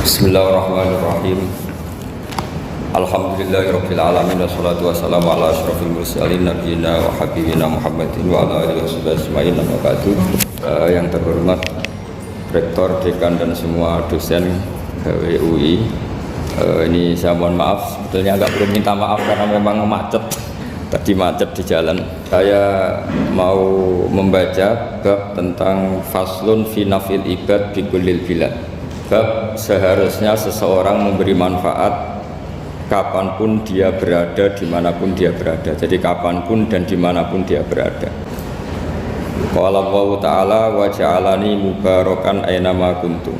Bismillahirrahmanirrahim. Alhamdulillahirabbil alamin wassalatu wassalamu ala asyrofil mursalin nabiyina wa habibina Muhammadin wa ala alihi washabihi amma ba'du. Yang terhormat Rektor, Dekan dan semua dosen UI. Ini saya mohon maaf, sebetulnya agak perlu minta maaf karena memang macet. Tadi macet di jalan. Saya mau membaca bab tentang faslun fi nafil ibad bi kullil bilad. Bab seharusnya seseorang memberi manfaat kapanpun dia berada, dimanapun dia berada. Jadi kapanpun dan dimanapun dia berada. Qala Allah Ta'ala wa ja'alani mubarakan aynama kuntu.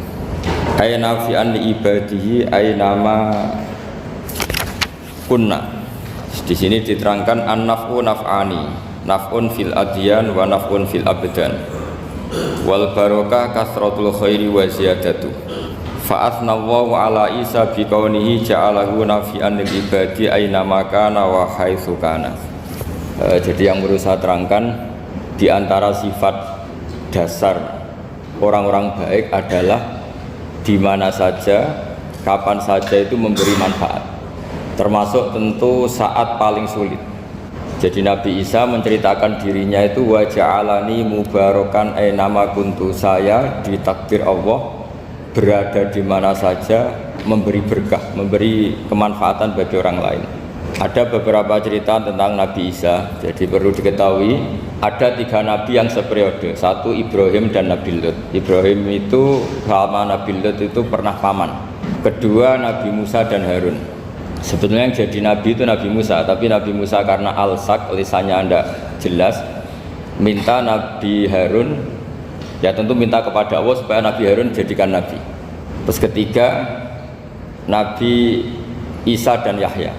Ayna fi an ibadihi aynama kunna. Di sini diterangkan an-naf'u naf'ani, naf'un fil adyan wa naf'un fil abdan. Wal barokah kasratul khairi wa ziyadatu. Fa'athnallahu ala Isa biqaunihi ja'alahu nafi'an lil ibadi aina makana wa haitsu kana. Jadi yang perlu saya terangkan, di antara sifat dasar orang-orang baik adalah di mana saja, kapan saja itu memberi manfaat. Termasuk tentu saat paling sulit. Jadi Nabi Isa menceritakan dirinya itu wa ja'alani mubarakan aynama kuntu, saya ditakdir Allah berada di mana saja memberi berkah, memberi kemanfaatan bagi orang lain. Ada beberapa cerita tentang Nabi Isa. Jadi perlu diketahui ada 3 nabi yang seperiode. Satu Ibrahim dan Nabi Lut. Ibrahim itu sama Nabi Lut itu pernah paman. Kedua Nabi Musa dan Harun. Sebetulnya yang jadi nabi itu Nabi Musa, tapi Nabi Musa karena alsak, lisannya tidak jelas, minta Nabi Harun, ya tentu minta kepada Allah supaya Nabi Harun jadikan nabi. Terus ketiga Nabi Isa dan Yahya.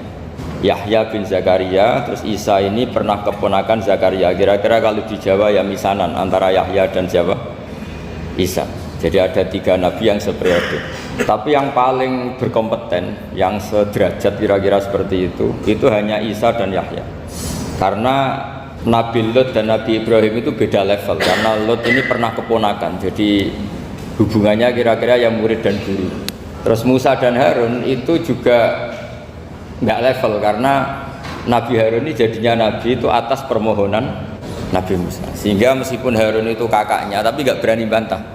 Yahya bin Zakaria, terus Isa ini pernah keponakan Zakaria. Kira-kira kalau di Jawa ya misanan antara Yahya dan siapa? Isa. Jadi ada 3 nabi yang seperiode. Tapi yang paling berkompeten, yang sederajat kira-kira seperti itu hanya Isa dan Yahya. Karena Nabi Lut dan Nabi Ibrahim itu beda level. Karena Lut ini pernah keponakan, jadi hubungannya kira-kira yang murid dan guru. Terus Musa dan Harun itu juga nggak level, karena Nabi Harun ini jadinya nabi itu atas permohonan Nabi Musa. Sehingga meskipun Harun itu kakaknya, tapi nggak berani bantah.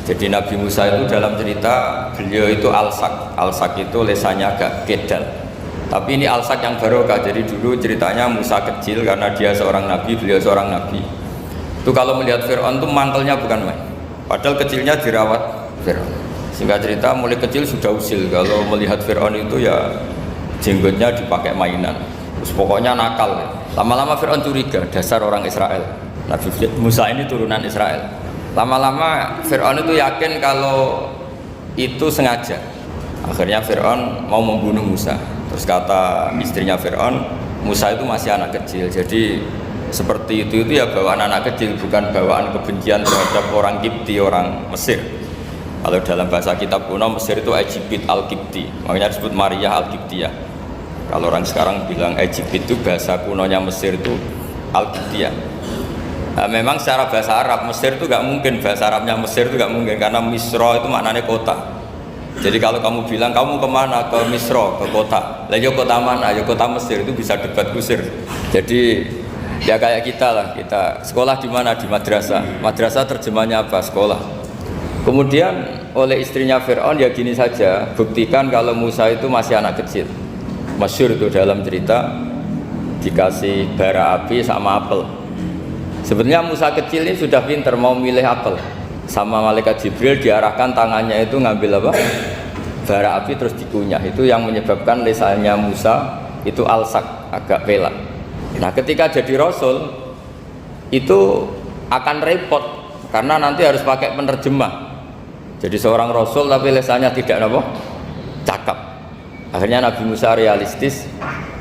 Jadi Nabi Musa itu dalam cerita beliau itu alsak. Alsak itu lesannya agak kedal. Tapi ini alsak yang barokah. Jadi dulu ceritanya Musa kecil karena dia seorang nabi, beliau seorang nabi. Itu kalau melihat Fir'aun itu mantelnya bukan main. Padahal kecilnya dirawat Fir'aun. Sehingga cerita mulai kecil sudah usil. Kalau melihat Fir'aun itu ya jenggotnya dipakai mainan. Terus pokoknya nakal. Lama-lama Fir'aun curiga, dasar orang Israel. Nabi Musa ini turunan Israel. Lama-lama Fir'aun itu yakin kalau itu sengaja. Akhirnya Fir'aun mau membunuh Musa. Terus kata istrinya Fir'aun, Musa itu masih anak kecil. Jadi seperti itu ya bawaan anak kecil, bukan bawaan kebencian terhadap orang Kipti, orang Mesir. Kalau dalam bahasa kitab kuno Mesir itu Egypt al-Kipti, makanya disebut Maria al-Kiptiyah. Kalau orang sekarang bilang Egypt itu bahasa kunonya Mesir itu al-Kiptiyah. Nah, memang secara bahasa Arab Mesir itu gak mungkin, bahasa Arabnya Mesir itu gak mungkin karena Misro itu maknanya kota. Jadi kalau kamu bilang kamu kemana, ke Misro, ke kota, lah ya kota mana, ya kota Mesir, itu bisa debat kusir. Jadi ya kayak kita lah, kita sekolah di mana, di madrasah. Madrasah terjemahnya apa? Sekolah. Kemudian oleh istrinya Fir'aun ya gini saja, buktikan kalau Musa itu masih anak kecil. Masyhur itu dalam cerita dikasih bara api sama apel. Sebenarnya Musa kecil ini sudah pinter mau milih apel. Sama malaikat Jibril diarahkan tangannya itu ngambil apa? Bara api terus dikunyah. Itu yang menyebabkan lisannya Musa itu alsak, agak pelak. Nah ketika jadi Rasul itu akan repot karena nanti harus pakai penerjemah. Jadi seorang Rasul tapi lisannya tidak apa? Cakap. Akhirnya Nabi Musa realistis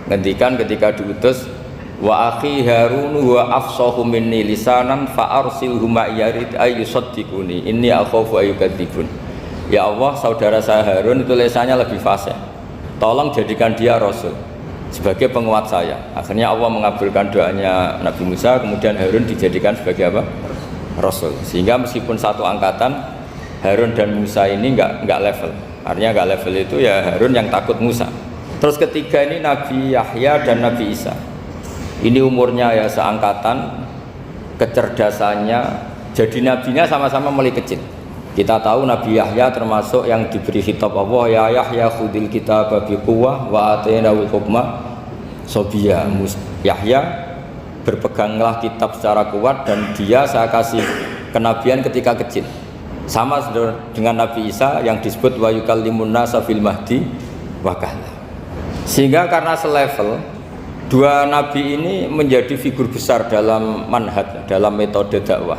ngendikan ketika diutus, wa akhi Harun wa afsahu minni lisanan fa arsilhu ma yarid ayyusaddiquni inni akhafu ayyukadzibun. Ya Allah, saudara saya Harun itu lisannya lebih fasih. Tolong jadikan dia rasul sebagai penguat saya. Akhirnya Allah mengabulkan doanya Nabi Musa, kemudian Harun dijadikan sebagai apa? Rasul. Sehingga meskipun satu angkatan, Harun dan Musa ini enggak level. Artinya nggak level itu ya Harun yang takut Musa. Terus ketiga ini Nabi Yahya dan Nabi Isa. Ini umurnya ya seangkatan, kecerdasannya, jadi nabinya sama-sama mulai kecil. Kita tahu Nabi Yahya termasuk yang diberi khitab Allah, ya Yahya khudil kitaba biquwwah wa atainahul hukma sobiyya. Yahya berpeganglah kitab secara kuat dan dia saya kasih kenabian ketika kecil. Sama dengan Nabi Isa yang disebut wa yukallimun nasa fil mahdi wa kahla. Sehingga karena selevel, dua nabi ini menjadi figur besar dalam manhaj, dalam metode dakwah.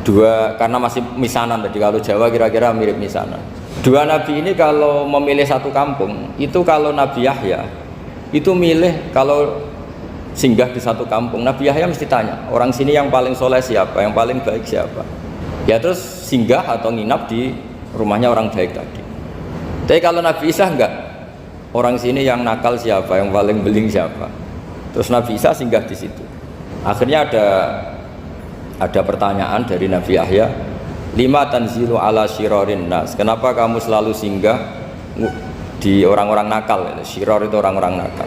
Dua, karena masih misanan tadi, kalau Jawa kira-kira mirip misanan. Dua nabi ini kalau memilih satu kampung, itu kalau Nabi Yahya itu milih kalau singgah di satu kampung, Nabi Yahya mesti tanya, orang sini yang paling soleh siapa, yang paling baik siapa. Ya terus singgah atau nginap di rumahnya orang baik tadi. Tapi kalau Nabi Isa enggak, orang sini yang nakal siapa, yang paling beling siapa. Terus Nabi Isa singgah di situ. Akhirnya ada pertanyaan dari Nabi Yahya, lima tanzilu ala syirarin nas. Kenapa kamu selalu singgah di orang-orang nakal? Syirar itu orang-orang nakal.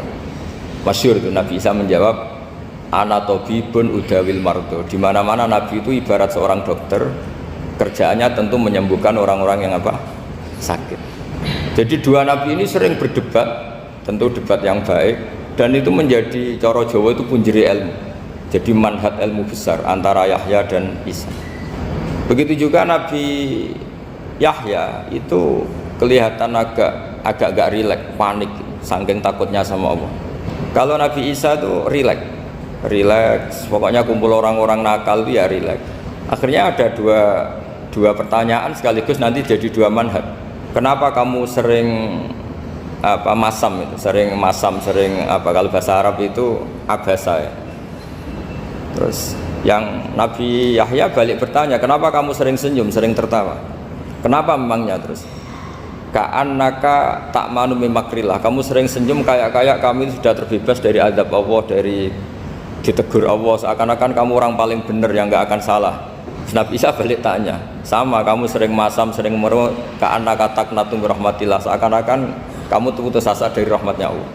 Masyhur itu Nabi Isa menjawab, ana tabibun udawil mardo. Di mana-mana Nabi itu ibarat seorang dokter, kerjaannya tentu menyembuhkan orang-orang yang apa? Sakit. Jadi dua nabi ini sering berdebat, tentu debat yang baik, dan itu menjadi cara Jawa itu punjeri ilmu. Jadi manhaj ilmu besar antara Yahya dan Isa. Begitu juga Nabi Yahya itu kelihatan agak rileks, panik, saking takutnya sama Allah. Kalau Nabi Isa itu rileks, pokoknya kumpul orang-orang nakal itu ya rileks. Akhirnya ada dua pertanyaan sekaligus nanti jadi dua manhaj. Kenapa kamu sering masam itu, sering kalau bahasa Arab itu abasa ya. Terus yang Nabi Yahya balik bertanya, kenapa kamu sering senyum, sering tertawa? Kenapa memangnya? Terus ka'annaka ta'manu mimakrillah, kamu sering senyum kayak kami sudah terbebas dari azab Allah, dari ditegur Allah, seakan-akan kamu orang paling benar yang nggak akan salah. Nabi Isa balik tanya, sama kamu sering masam, sering meru, ka'annaka taqnatu min rahmatillah, seakan-akan kamu putus asa dari rahmatnya Allah.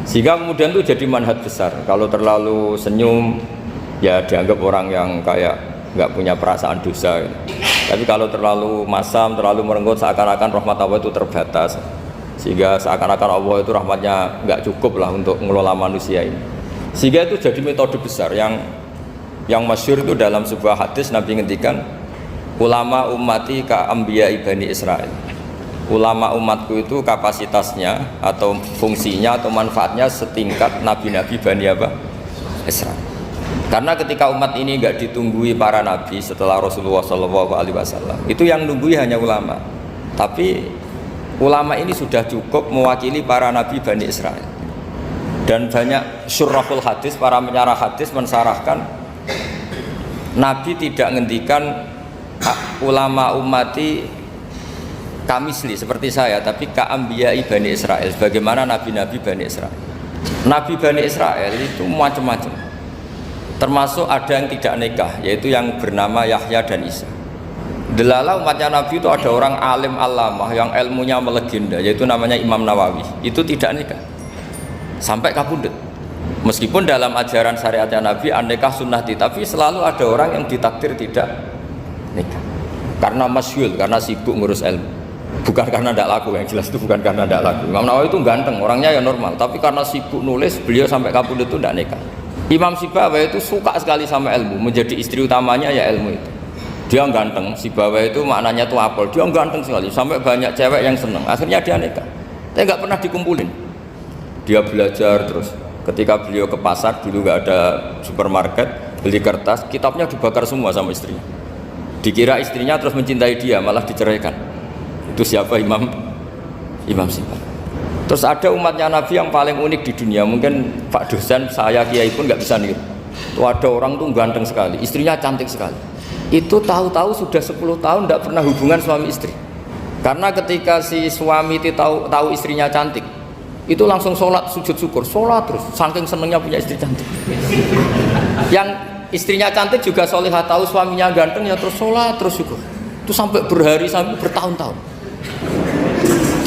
Sehingga kemudian itu jadi manhaj besar. Kalau terlalu senyum ya dianggap orang yang kayak nggak punya perasaan dosa gitu. Tapi kalau terlalu masam, terlalu merenggut, seakan-akan rahmat Allah itu terbatas, sehingga seakan-akan Allah itu rahmatnya nggak cukup lah untuk mengelola manusia ini. Sehingga itu jadi metode besar yang masyhur itu dalam sebuah hadis Nabi ngendikan, ulama ummati ka anbiya Bani Israil. Ulama umatku itu kapasitasnya atau fungsinya atau manfaatnya setingkat nabi-nabi Bani Israil. Karena ketika umat ini nggak ditunggui para nabi setelah Rasulullah SAW, itu yang nunggui hanya ulama. Tapi ulama ini sudah cukup mewakili para nabi Bani Israil. Dan banyak syurahul hadis, para penyarah hadis mensarahkan, Nabi tidak ngendikan ulama ummati kamisli seperti saya, tapi ka'ambiyai Bani Israel, bagaimana nabi-nabi Bani Israel. Nabi Bani Israel itu macam-macam, termasuk ada yang tidak nikah, yaitu yang bernama Yahya dan Isa. Delala umatnya Nabi itu ada orang alim alamah yang ilmunya melegenda, yaitu namanya Imam Nawawi, itu tidak nikah sampai kabudut. Meskipun dalam ajaran syariatnya Nabi nikah sunnati, tapi selalu ada orang yang ditakdir tidak nikah karena masyhur, karena sibuk ngurus ilmu, bukan karena tidak laku. Yang jelas itu bukan karena tidak laku. Imam Nawawi itu ganteng, orangnya ya normal, tapi karena sibuk nulis, beliau sampai kabudut itu tidak nikah. Imam Sibawai itu suka sekali sama ilmu, menjadi istri utamanya ya ilmu itu. Dia ganteng, Sibawai itu maknanya tuh apel, dia ganteng sekali, sampai banyak cewek yang seneng. Akhirnya dia nikah, tapi nggak pernah dikumpulin. Dia belajar terus. Ketika beliau ke pasar, dulu nggak ada supermarket, beli kertas, kitabnya dibakar semua sama istrinya. Dikira istrinya terus mencintai dia, malah diceraikan. Itu siapa? Imam Sibawai. Terus ada umatnya Nabi yang paling unik di dunia, mungkin Pak dosen, saya kiai pun nggak bisa niru. Itu ada orang tuh ganteng sekali, istrinya cantik sekali. Itu tahu-tahu sudah 10 tahun tidak pernah hubungan suami istri. Karena ketika si suami itu tahu istrinya cantik, itu langsung sholat sujud syukur, sholat terus, saking senengnya punya istri cantik. Yang istrinya cantik juga solihah, tahu suaminya ganteng ya terus sholat terus syukur. Itu sampai berhari, sampai bertahun-tahun.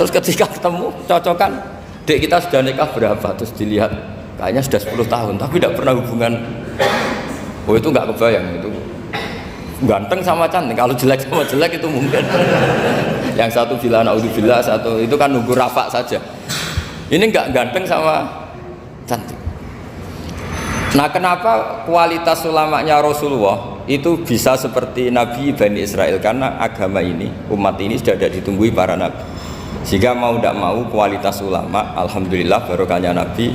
Terus ketika ketemu cocokan, dek kita sudah nikah berapa? Terus dilihat kayaknya sudah 10 tahun tapi tidak pernah hubungan. Oh itu nggak kebayang itu. Ganteng sama cantik, kalau jelek sama jelek itu mungkin. Yang satu bilang naudzubillah, satu itu kan nunggu rafa saja. Ini nggak ganteng sama cantik. Nah kenapa kualitas ulamanya Rasulullah itu bisa seperti Nabi Bani Israel? Karena agama ini, umat ini sudah ada ditunggui para nabi. Sehingga mau tidak mau kualitas ulama, alhamdulillah barokahnya Nabi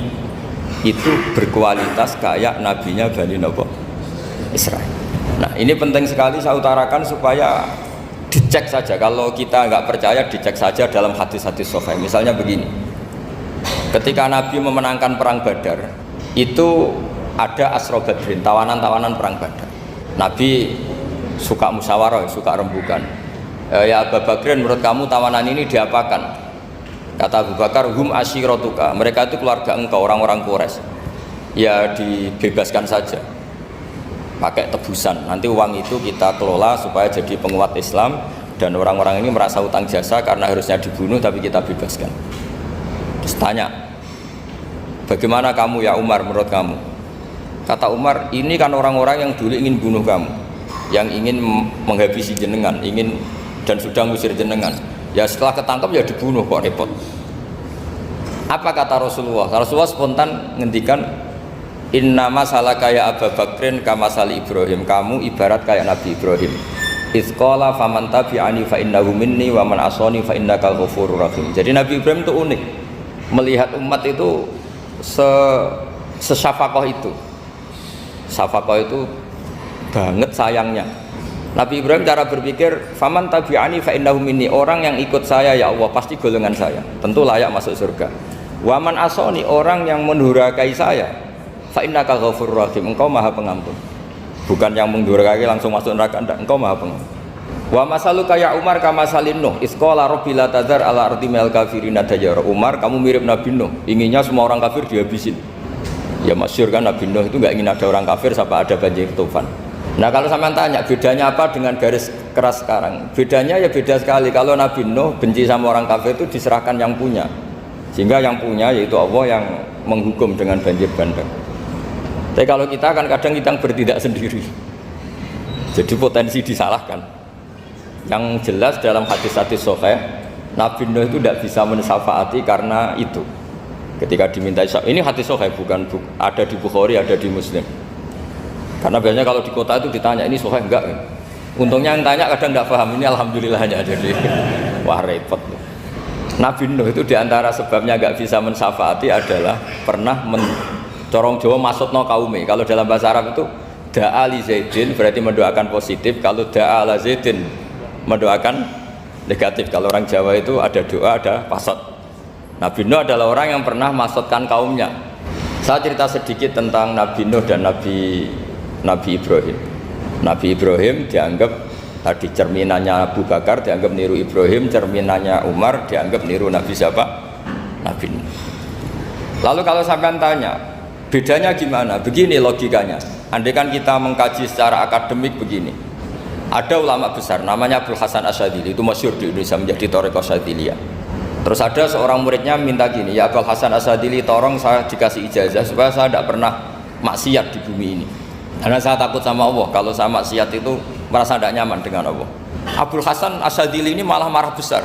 itu berkualitas kayak nabinya Bani Israel. Nah ini penting sekali saya utarakan supaya dicek saja. Kalau kita nggak percaya dicek saja dalam hadis-hadis sahih. Misalnya begini, ketika Nabi memenangkan perang Badar itu ada Asra Badrin, tawanan-tawanan perang Badar. Nabi suka musyawarah, suka rembukan. Ya Abu Bakrin, menurut kamu tawanan ini diapakan? Kata Abu Bakar, hum asyiratuka, mereka itu keluarga engkau, orang-orang Quraisy. Ya dibebaskan saja, pakai tebusan. Nanti uang itu kita kelola supaya jadi penguat Islam, dan orang-orang ini merasa utang jasa karena harusnya dibunuh tapi kita bebaskan. Terus tanya, bagaimana kamu ya Umar, menurut kamu? Kata Umar, ini kan orang-orang yang dulu ingin bunuh kamu, yang ingin menghabisi jenengan, ingin dan sudah ngusir jenengan. Ya setelah ketangkap ya dibunuh, kok repot. Apa kata Rasulullah? Rasulullah spontan ngendikan, inna masalah kayak Abu Bakrin kama sali Ibrahim, kamu ibarat kayak Nabi Ibrahim. Izqala faman tabi'ani fa innahu minni wa man asani fa innakal ghafurur rahim. Jadi Nabi Ibrahim itu unik, melihat umat itu sesyafakoh itu. Syafakoh itu banget sayangnya. Nabi Ibrahim cara berpikir, faman tabi'ani fa innahu minni, orang yang ikut saya ya Allah pasti golongan saya, tentu layak masuk surga. Wa man asani, orang yang mendurhakai saya, fa innaka ghafurur rahim, engkau maha pengampun. Bukan yang mendurhakai langsung masuk neraka, enggak, engkau maha pengampun. Wa masaluka ya Umar kama salin Nuh, isqala rabbi la tadzar ala ardi minal kafirina dajjara. Umar, kamu mirip Nabi Nuh, inginnya semua orang kafir dihabisin. Ya masyhur kan Nabi Nuh itu nggak ingin ada orang kafir sampai ada banjir tufan. Nah kalau sampean tanya bedanya apa dengan garis keras sekarang? Bedanya ya beda sekali. Kalau Nabi Nuh benci sama orang kafir itu diserahkan yang punya, sehingga yang punya yaitu Allah yang menghukum dengan banjir bandang. Tapi kalau kita kan kadang kita bertindak sendiri, jadi potensi disalahkan. Yang jelas dalam hadis-hadis sahih, Nabi Nuh itu tidak bisa mensyafaati karena itu. Ketika diminta ini hadis sahih, bukan ada di Bukhari, ada di Muslim. Karena biasanya kalau di kota itu ditanya ini sahih enggak. Untungnya yang tanya kadang enggak paham, ini alhamdulillahnya jadi wah repot. Nabi Nuh itu diantara sebabnya enggak bisa mensyafaati adalah pernah corong Jawa maksudno kaume. Kalau dalam bahasa Arab itu da'a li Zaidin berarti mendoakan positif, kalau da'a la Zaidin mendoakan negatif. Kalau orang Jawa itu ada doa, ada pasot. Nabi Nuh adalah orang yang pernah maksudkan kaumnya. Saya cerita sedikit tentang Nabi Nuh dan Nabi Ibrahim. Nabi Ibrahim dianggap tadi cerminannya Abu Bakar, dianggap niru Ibrahim, cerminannya Umar dianggap niru Nabi siapa? Nabi Nuh. Lalu kalau sampean tanya, bedanya gimana? Begini logikanya. Andai kan kita mengkaji secara akademik begini. Ada ulama besar namanya Abdul Hasan Asyadzili, itu masyhur di Indonesia menjadi Thariqah Syadziliyah. Terus ada seorang muridnya minta gini, ya Abdul Hasan Asyadzili, tolong saya dikasih ijazah supaya saya tidak pernah maksiat di bumi ini. Karena saya takut sama Allah, kalau saya maksiat itu merasa tidak nyaman dengan Allah. Abdul Hasan Asyadzili ini malah marah besar.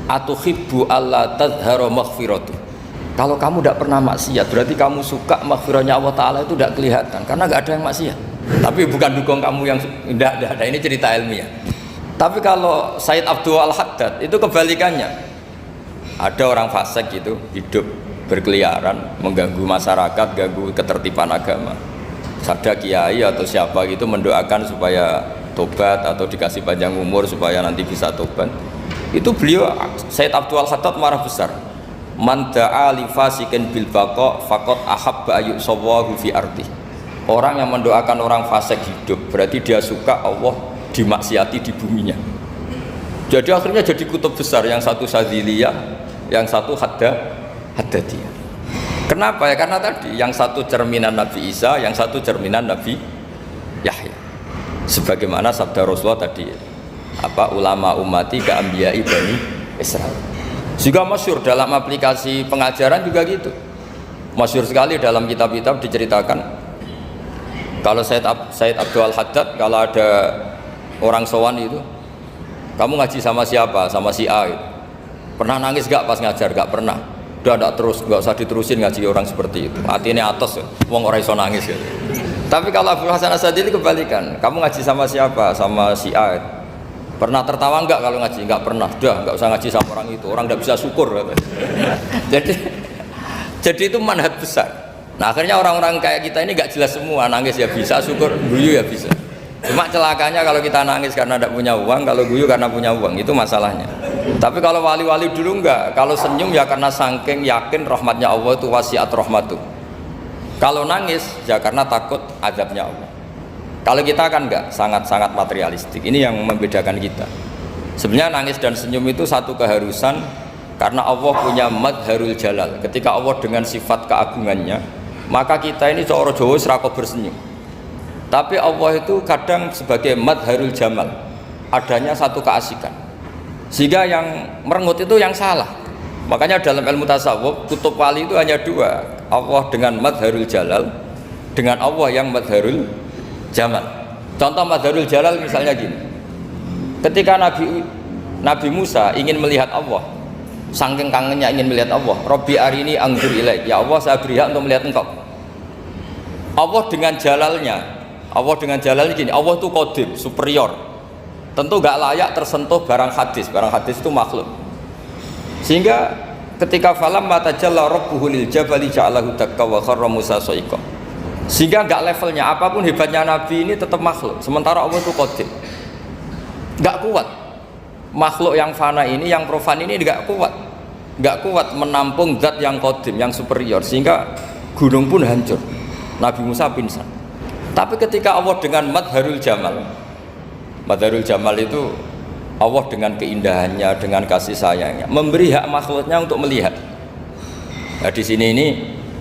Atuhibbu alla tadhhara maghfiratu. Kalau kamu tidak pernah maksiat, berarti kamu suka maghfirahnya Allah Ta'ala itu tidak kelihatan, karena nggak ada yang maksiat. Tapi bukan dukung kamu yang tidak ada, ini cerita ilmiah. Tapi kalau Said Abdul Al-Haddad itu kebalikannya. Ada orang fasik gitu hidup berkeliaran mengganggu masyarakat, ganggu ketertiban agama. Ada kiai atau siapa gitu mendoakan supaya tobat atau dikasih panjang umur supaya nanti bisa tobat. Itu beliau Said Abdul Al-Haddad marah besar. Man da'a li fasikin bil baqa faqad ahabba ayyusawahu fi ardi. Orang yang mendoakan orang fasik hidup berarti dia suka Allah dimaksiati di buminya. Jadi akhirnya jadi kutub besar, yang satu Syadziliyah, yang satu Haddadiyah. Kenapa ya? Karena tadi yang satu cerminan Nabi Isa, yang satu cerminan Nabi Yahya. Sebagaimana sabda Rasulullah tadi, apa ulama ummati ka anbiya'i Bani Israil. Juga masyhur dalam aplikasi pengajaran juga gitu. Masyhur sekali dalam kitab-kitab diceritakan kalau Said Abdul Haddad kalau ada orang sowan itu, kamu ngaji sama siapa? Sama si A gitu. Pernah nangis gak pas ngajar? Gak pernah. Udah gak terus, gak usah diterusin ngaji orang seperti itu. Hatinya atas ya, wong ora iso nangis gitu. Tapi kalau Abdul Hasan Asadili kebalikan, kamu ngaji sama siapa? Sama si A gitu. Pernah tertawa enggak kalau ngaji? Enggak pernah. Udah enggak usah ngaji sama orang itu. Orang enggak bisa syukur. Jadi itu manhaj besar. Nah akhirnya orang-orang kayak kita ini enggak jelas semua. Nangis ya bisa, syukur, guyu ya bisa. Cuma celakanya kalau kita nangis karena tidak punya uang, kalau guyu karena punya uang, itu masalahnya. Tapi kalau wali-wali dulu enggak. Kalau senyum ya karena saking yakin rahmatnya Allah itu wasiat rahmatu. Kalau nangis ya karena takut azabnya Allah. Kalau kita kan enggak, sangat-sangat materialistik. Ini yang membedakan kita. Sebenarnya nangis dan senyum itu satu keharusan karena Allah punya madharul jalal. Ketika Allah dengan sifat keagungannya, maka kita ini seorang Jawa serako bersenyum. Tapi Allah itu kadang sebagai madharul jamal, adanya satu keasikan. Sehingga yang merengut itu yang salah. Makanya dalam ilmu tasawuf, kutub wali itu hanya dua. Allah dengan madharul jalal, dengan Allah yang madharul jamal. Contoh madharul jalal misalnya gini. Ketika Nabi Musa ingin melihat Allah, saking kangennya ingin melihat Allah, Rabbi arini anzur ilaik, ya Allah saya beri hak untuk melihat engkau. Allah dengan jalalnya gini, Allah itu qadim, superior. Tentu gak layak tersentuh barang hadis itu makhluk. Sehingga ketika falam matajalla rabbuhu lil jabali ja'alahu dakka wa kharra Musa sa'iqa. Sehingga enggak levelnya, apapun hebatnya Nabi ini tetap makhluk. Sementara Allah itu qadim, enggak kuat. Makhluk yang fana ini, yang profan ini enggak kuat menampung zat yang qadim, yang superior. Sehingga gunung pun hancur, Nabi Musa pingsan. Tapi ketika Allah dengan madharul jamal itu Allah dengan keindahannya, dengan kasih sayangnya memberi hak makhluknya untuk melihat. Nah di sini ini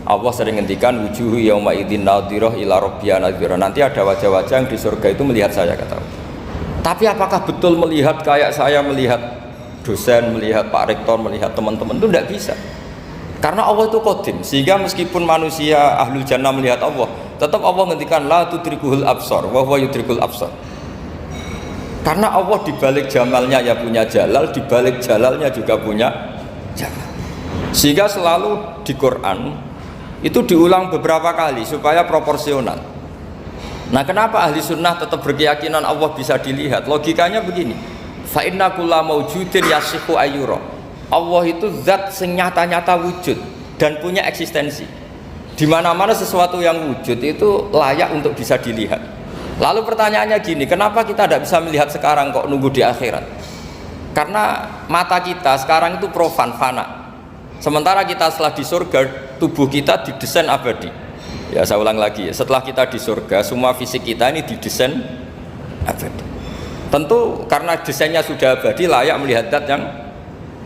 Allah sering ngendikan wujuhu yauma idzin nadhirah ila rabbiha nadhirah. Nanti ada wajah-wajah yang di surga itu melihat saya, kata Allah. Tapi apakah betul melihat kayak saya melihat dosen, melihat Pak Rektor, melihat teman-teman? Itu tidak bisa. Karena Allah itu qadim, sehingga meskipun manusia ahlul jannah melihat Allah, tetap Allah ngendikan la tudrikuhul absar wa huwa yudrikul absar. Karena Allah dibalik jamalnya ya punya jalal, dibalik jalalnya juga punya jalal. Sehingga selalu di Quran itu diulang beberapa kali supaya proporsional. Nah kenapa ahli sunnah tetap berkeyakinan Allah bisa dilihat? Logikanya begini, fa inna kulla maujudin yasihu ayyura. Allah itu zat sing nyata-nyata wujud dan punya eksistensi. Di mana-mana sesuatu yang wujud itu layak untuk bisa dilihat. Lalu pertanyaannya gini, kenapa kita tidak bisa melihat sekarang kok nunggu di akhirat? Karena mata kita sekarang itu profan, fana. Sementara kita setelah di surga, tubuh kita didesain abadi. Ya saya ulang lagi, setelah kita di surga, semua fisik kita ini didesain abadi. Tentu karena desainnya sudah abadi, layak melihat zat yang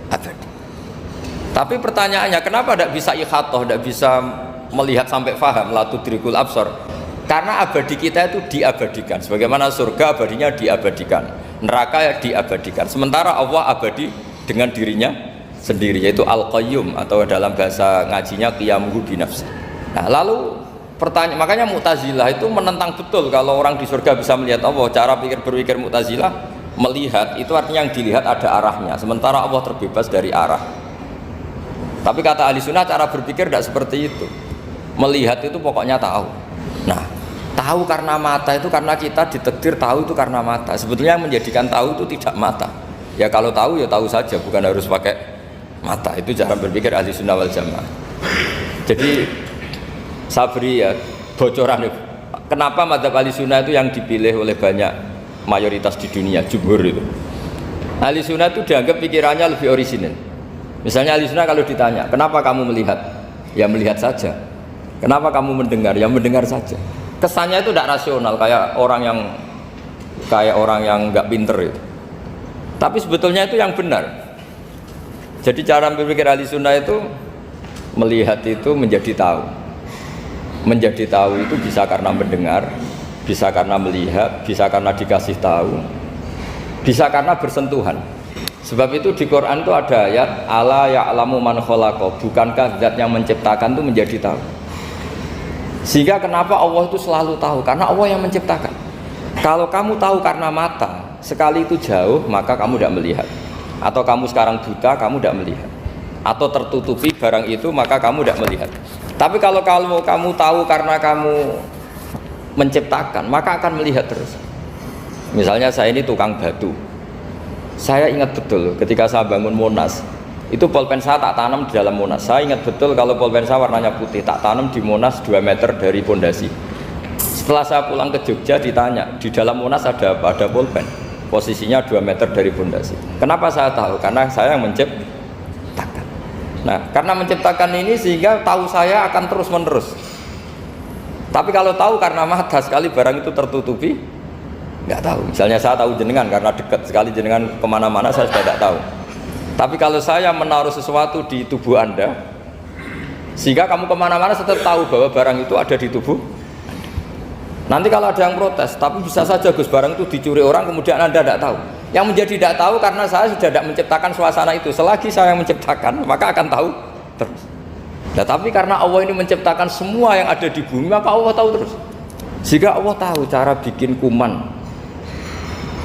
abadi. Tapi pertanyaannya, kenapa tidak bisa ikhatoh, tidak bisa melihat sampai faham, la tudrikul absar? Karena abadi kita itu diabadikan. Sebagaimana surga abadinya diabadikan, neraka diabadikan. Sementara Allah abadi dengan dirinya sendiri, yaitu Al-Qayyum, atau dalam bahasa ngajinya qiyamuhu binafsi. Nah lalu pertanyaan, makanya Mu'tazilah itu menentang betul kalau orang di surga bisa melihat Allah. Cara berpikir Mu'tazilah, melihat itu artinya yang dilihat ada arahnya, sementara Allah terbebas dari arah. Tapi kata ahli sunnah cara berpikir tidak seperti itu. Melihat itu pokoknya tahu. Nah tahu karena mata itu karena kita ditakdir tahu itu karena mata. Sebetulnya yang menjadikan tahu itu tidak mata. Ya kalau tahu ya tahu saja, bukan harus pakai mata. Itu cara berpikir ahli sunnah wal jamaah. Jadi saya beri ya bocoran ya, kenapa mazhab ahli sunnah itu yang dipilih oleh banyak mayoritas di dunia, jumhur itu. Ahli sunnah itu dianggap pikirannya lebih orisinal. Misalnya ahli sunnah kalau ditanya, kenapa kamu melihat? Ya melihat saja. Kenapa kamu mendengar? Ya mendengar saja. Kesannya itu tidak rasional, kayak orang yang nggak pinter itu. Tapi sebetulnya itu yang benar. Jadi cara berpikir ahli sunnah itu melihat itu menjadi tahu. Menjadi tahu itu bisa karena mendengar, bisa karena melihat, bisa karena dikasih tahu, bisa karena bersentuhan. Sebab itu di Quran itu ada ayat ala ya'lamu man khalaqa, bukankah zat yang menciptakan itu menjadi tahu. Sehingga kenapa Allah itu selalu tahu? Karena Allah yang menciptakan. Kalau kamu tahu karena mata, sekali itu jauh maka kamu tidak melihat. Atau kamu sekarang buta, kamu tidak melihat. Atau tertutupi barang itu maka kamu tidak melihat. Tapi kalau kamu tahu karena kamu menciptakan, maka akan melihat terus. Misalnya saya ini tukang batu. Saya ingat betul ketika saya bangun Monas, itu pulpen saya tak tanam di dalam Monas. Saya ingat betul kalau pulpen saya warnanya putih, tak tanam di Monas 2 meter dari pondasi. Setelah saya pulang ke Jogja ditanya, di dalam Monas ada apa? Ada pulpen, posisinya 2 meter dari pondasi. Kenapa saya tahu? Karena saya yang menciptakan. Nah, karena menciptakan ini sehingga tahu saya akan terus menerus. Tapi kalau tahu karena mata, sekali barang itu tertutupi, nggak tahu. Misalnya saya tahu jenengan karena dekat sekali jenengan kemana-mana saya sudah tidak tahu. Tapi kalau saya menaruh sesuatu di tubuh Anda, sehingga kamu kemana-mana saya tetap tahu bahwa barang itu ada di tubuh Anda. Nanti kalau ada yang protes, tapi bisa saja Gus barang itu dicuri orang kemudian Anda tidak tahu. Yang menjadi tidak tahu karena saya sudah tidak menciptakan suasana itu. Selagi saya yang menciptakan, maka akan tahu terus. Nah, tapi karena Allah ini menciptakan semua yang ada di bumi, maka Allah tahu terus. Jika Allah tahu cara bikin kuman,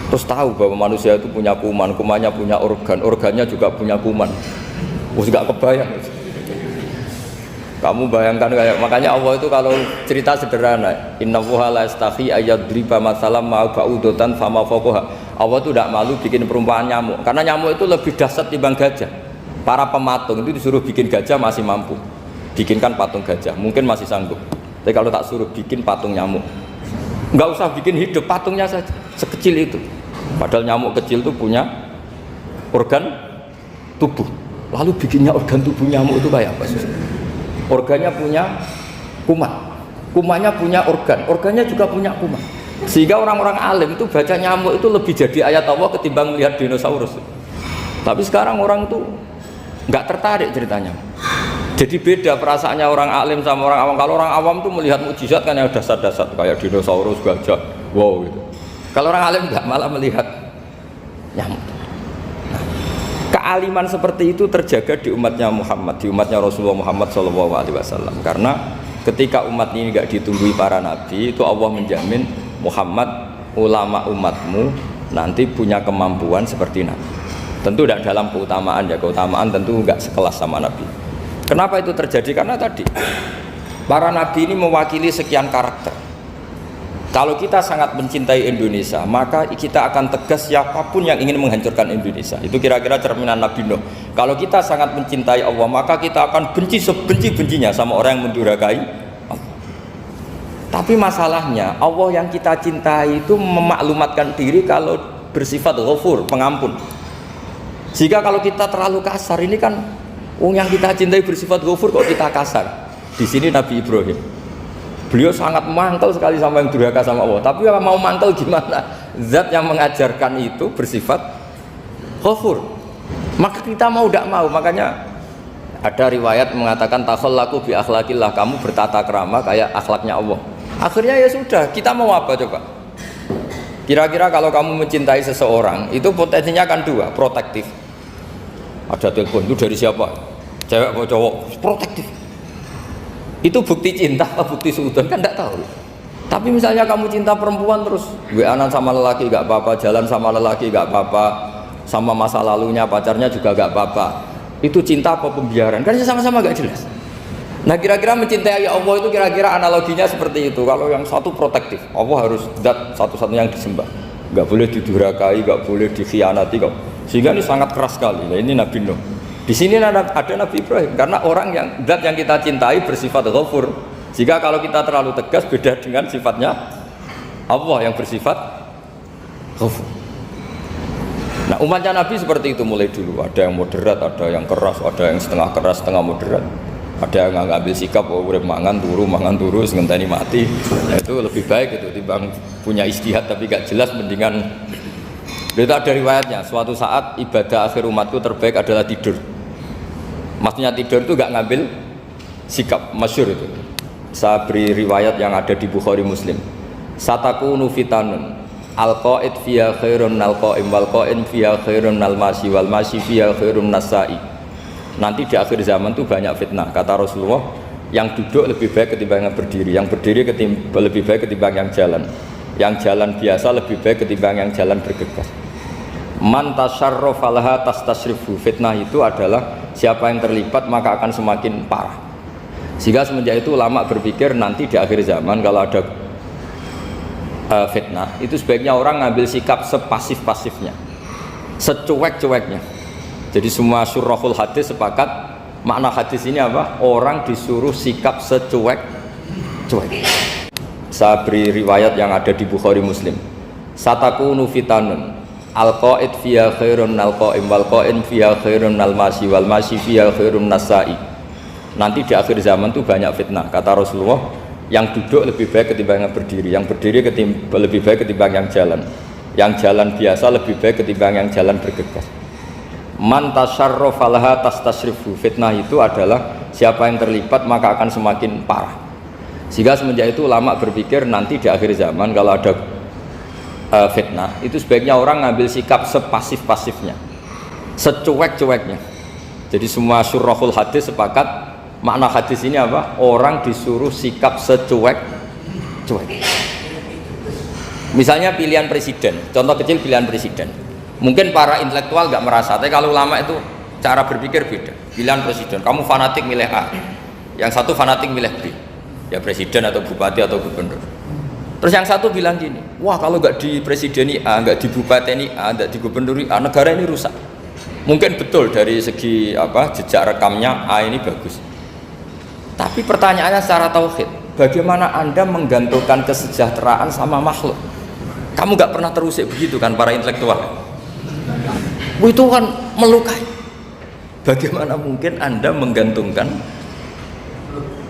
terus tahu bahwa manusia itu punya kuman, kumannya punya organ, organnya juga punya kuman. Gak kebayang. Kamu bayangkan kayak, makanya Allah itu kalau cerita sederhana, innallaha la yastahi ayyadriba mathalam ma ba'udatan fama fawqaha. Allah itu tidak malu bikin perumpamaan nyamuk, karena nyamuk itu lebih dahsyat timbang gajah. Para pematung itu disuruh bikin gajah masih mampu, bikinkan patung gajah mungkin masih sanggup. Tapi kalau tak suruh bikin patung nyamuk, nggak usah bikin hidup, patungnya saja sekecil itu. Padahal nyamuk kecil itu punya organ tubuh. Lalu bikinnya organ tubuh nyamuk itu kayak apa sih? Organnya punya kuman, kumannya punya organ, organnya juga punya kuman. Sehingga orang-orang alim itu baca nyamuk itu lebih jadi ayat Allah ketimbang melihat dinosaurus. Tapi sekarang orang itu nggak tertarik ceritanya. Jadi beda perasaannya orang alim sama orang awam. Kalau orang awam tuh melihat mukjizat kan yang dasar-dasar kayak dinosaurus, gajah, wow gitu. Kalau orang alim nggak, malah melihat nyamuk. Nah, kealiman seperti itu terjaga di umatnya Muhammad, di umatnya Rasulullah Muhammad SAW. Karena ketika umat ini nggak ditumbuhi para nabi, itu Allah menjamin Muhammad, ulama umatmu nanti punya kemampuan seperti nabi. Tentu tidak dalam keutamaan ya, keutamaan tentu nggak sekelas sama nabi. Kenapa itu terjadi? Karena tadi para nabi ini mewakili sekian karakter. Kalau kita sangat mencintai Indonesia, maka kita akan tegas siapapun yang ingin menghancurkan Indonesia. Itu kira-kira cerminan Nabi Nuh. Kalau kita sangat mencintai Allah, maka kita akan benci sebenci-bencinya sama orang yang mendurhakai Allah. Tapi masalahnya, Allah yang kita cintai itu memaklumatkan diri kalau bersifat Ghafur, pengampun. Jika kalau kita terlalu kasar, ini kan yang kita cintai bersifat Ghafur kok kita kasar. Di sini Nabi Ibrahim, beliau sangat mangkel sekali sama yang durhaka sama Allah. Tapi mau mangkel gimana? Zat yang mengajarkan itu bersifat Ghafur. Maka kita mau tidak mau. Makanya ada riwayat mengatakan takhallaku bi akhlaqillah, kamu bertata krama kayak akhlaknya Allah. Akhirnya ya sudah, kita mau apa coba? Kira-kira kalau kamu mencintai seseorang, itu potensinya kan dua, protektif. Ada telepon, itu dari siapa? Cewek atau cowok? Protektif. Itu bukti cinta atau bukti suudon kan tidak tahu. Tapi misalnya kamu cinta perempuan terus WA-an sama lelaki gak apa-apa, jalan sama lelaki gak apa-apa, sama masa lalunya pacarnya juga gak apa-apa. Itu cinta apa pembiaran? Kan sama-sama gak jelas. Nah kira-kira mencintai Allah itu kira-kira analoginya seperti itu. Kalau yang satu protektif, Allah harus zat satu-satunya yang disembah, gak boleh didurhakai, gak boleh dikhianati, sehingga ini sangat keras sekali. Nah, ini Nabi Nuh. Di sini ada Nabi Ibrahim, karena orang yang zat yang kita cintai bersifat Ghafur. Jika kalau kita terlalu tegas, beda dengan sifatnya Allah yang bersifat Ghafur. Nah umatnya Nabi seperti itu mulai dulu. Ada yang moderat, ada yang keras, ada yang setengah keras, setengah moderat. Ada yang ngambil sikap, oh udah mangan turu, ngenteni mati. Nah, itu lebih baik itu timbang punya ijtihad tapi gak jelas, mendingan. Itu ada riwayatnya. Suatu saat ibadah akhir umatku terbaik adalah tidur. Maksudnya tidur itu gak ngambil sikap, masyhur itu. Saya beri riwayat yang ada di Bukhari Muslim. Satakunu fitanun Al-qaid fiha khairun nal qaim wal qaim fiha khairun nal masyi wal masyi fiha khairun nasai. Nanti di akhir zaman tuh banyak fitnah, kata Rasulullah, yang duduk lebih baik ketimbang yang berdiri, yang berdiri lebih baik ketimbang yang jalan biasa lebih baik ketimbang yang jalan bergegas. Man tasyarrafa laha tastasrifu. Fitnah itu adalah siapa yang terlibat maka akan semakin parah. Sehingga semenjak itu ulama berpikir nanti di akhir zaman kalau ada fitnah itu sebaiknya orang ngambil sikap sepasif-pasifnya, secuek-cueknya. Jadi semua syurahul hadis sepakat makna hadis ini apa? Orang disuruh sikap secuek-cuek. Saya beri riwayat yang ada di Bukhari Muslim. Satakunu fitanun al-qaid fiha khairun nal qaim wal qaim fiha khairun nal masyi wal masyi fiha khairun nasai. Nanti di akhir zaman tuh banyak fitnah, kata Rasulullah, yang duduk lebih baik ketimbang yang berdiri, yang berdiri lebih baik ketimbang yang jalan biasa lebih baik ketimbang yang jalan bergegas. Man tasyarrafa laha tastasrifu. Fitnah itu adalah siapa yang terlibat maka akan semakin parah. Sehingga semenjak itu ulama berpikir nanti di akhir zaman kalau ada fitnah itu sebaiknya orang ngambil sikap sepasif-pasifnya, secuek-cueknya. Jadi semua syurahul hadis sepakat makna hadis ini apa? Orang disuruh sikap secuek-cuek. Misalnya pilihan presiden, contoh kecil pilihan presiden. Mungkin para intelektual nggak merasa, tapi kalau ulama itu cara berpikir beda. Pilihan presiden, kamu fanatik milih A, yang satu fanatik milih B, ya presiden atau bupati atau gubernur. Terus yang satu bilang gini, wah kalau nggak di presideni A, nggak di bupati A, nggak di gubernuri A, negara ini rusak. Mungkin betul dari segi jejak rekamnya A ini bagus. Tapi pertanyaannya secara tauhid, bagaimana Anda menggantungkan kesejahteraan sama makhluk? Kamu nggak pernah terusik begitu kan para intelektual? Itu kan melukai. Bagaimana mungkin Anda menggantungkan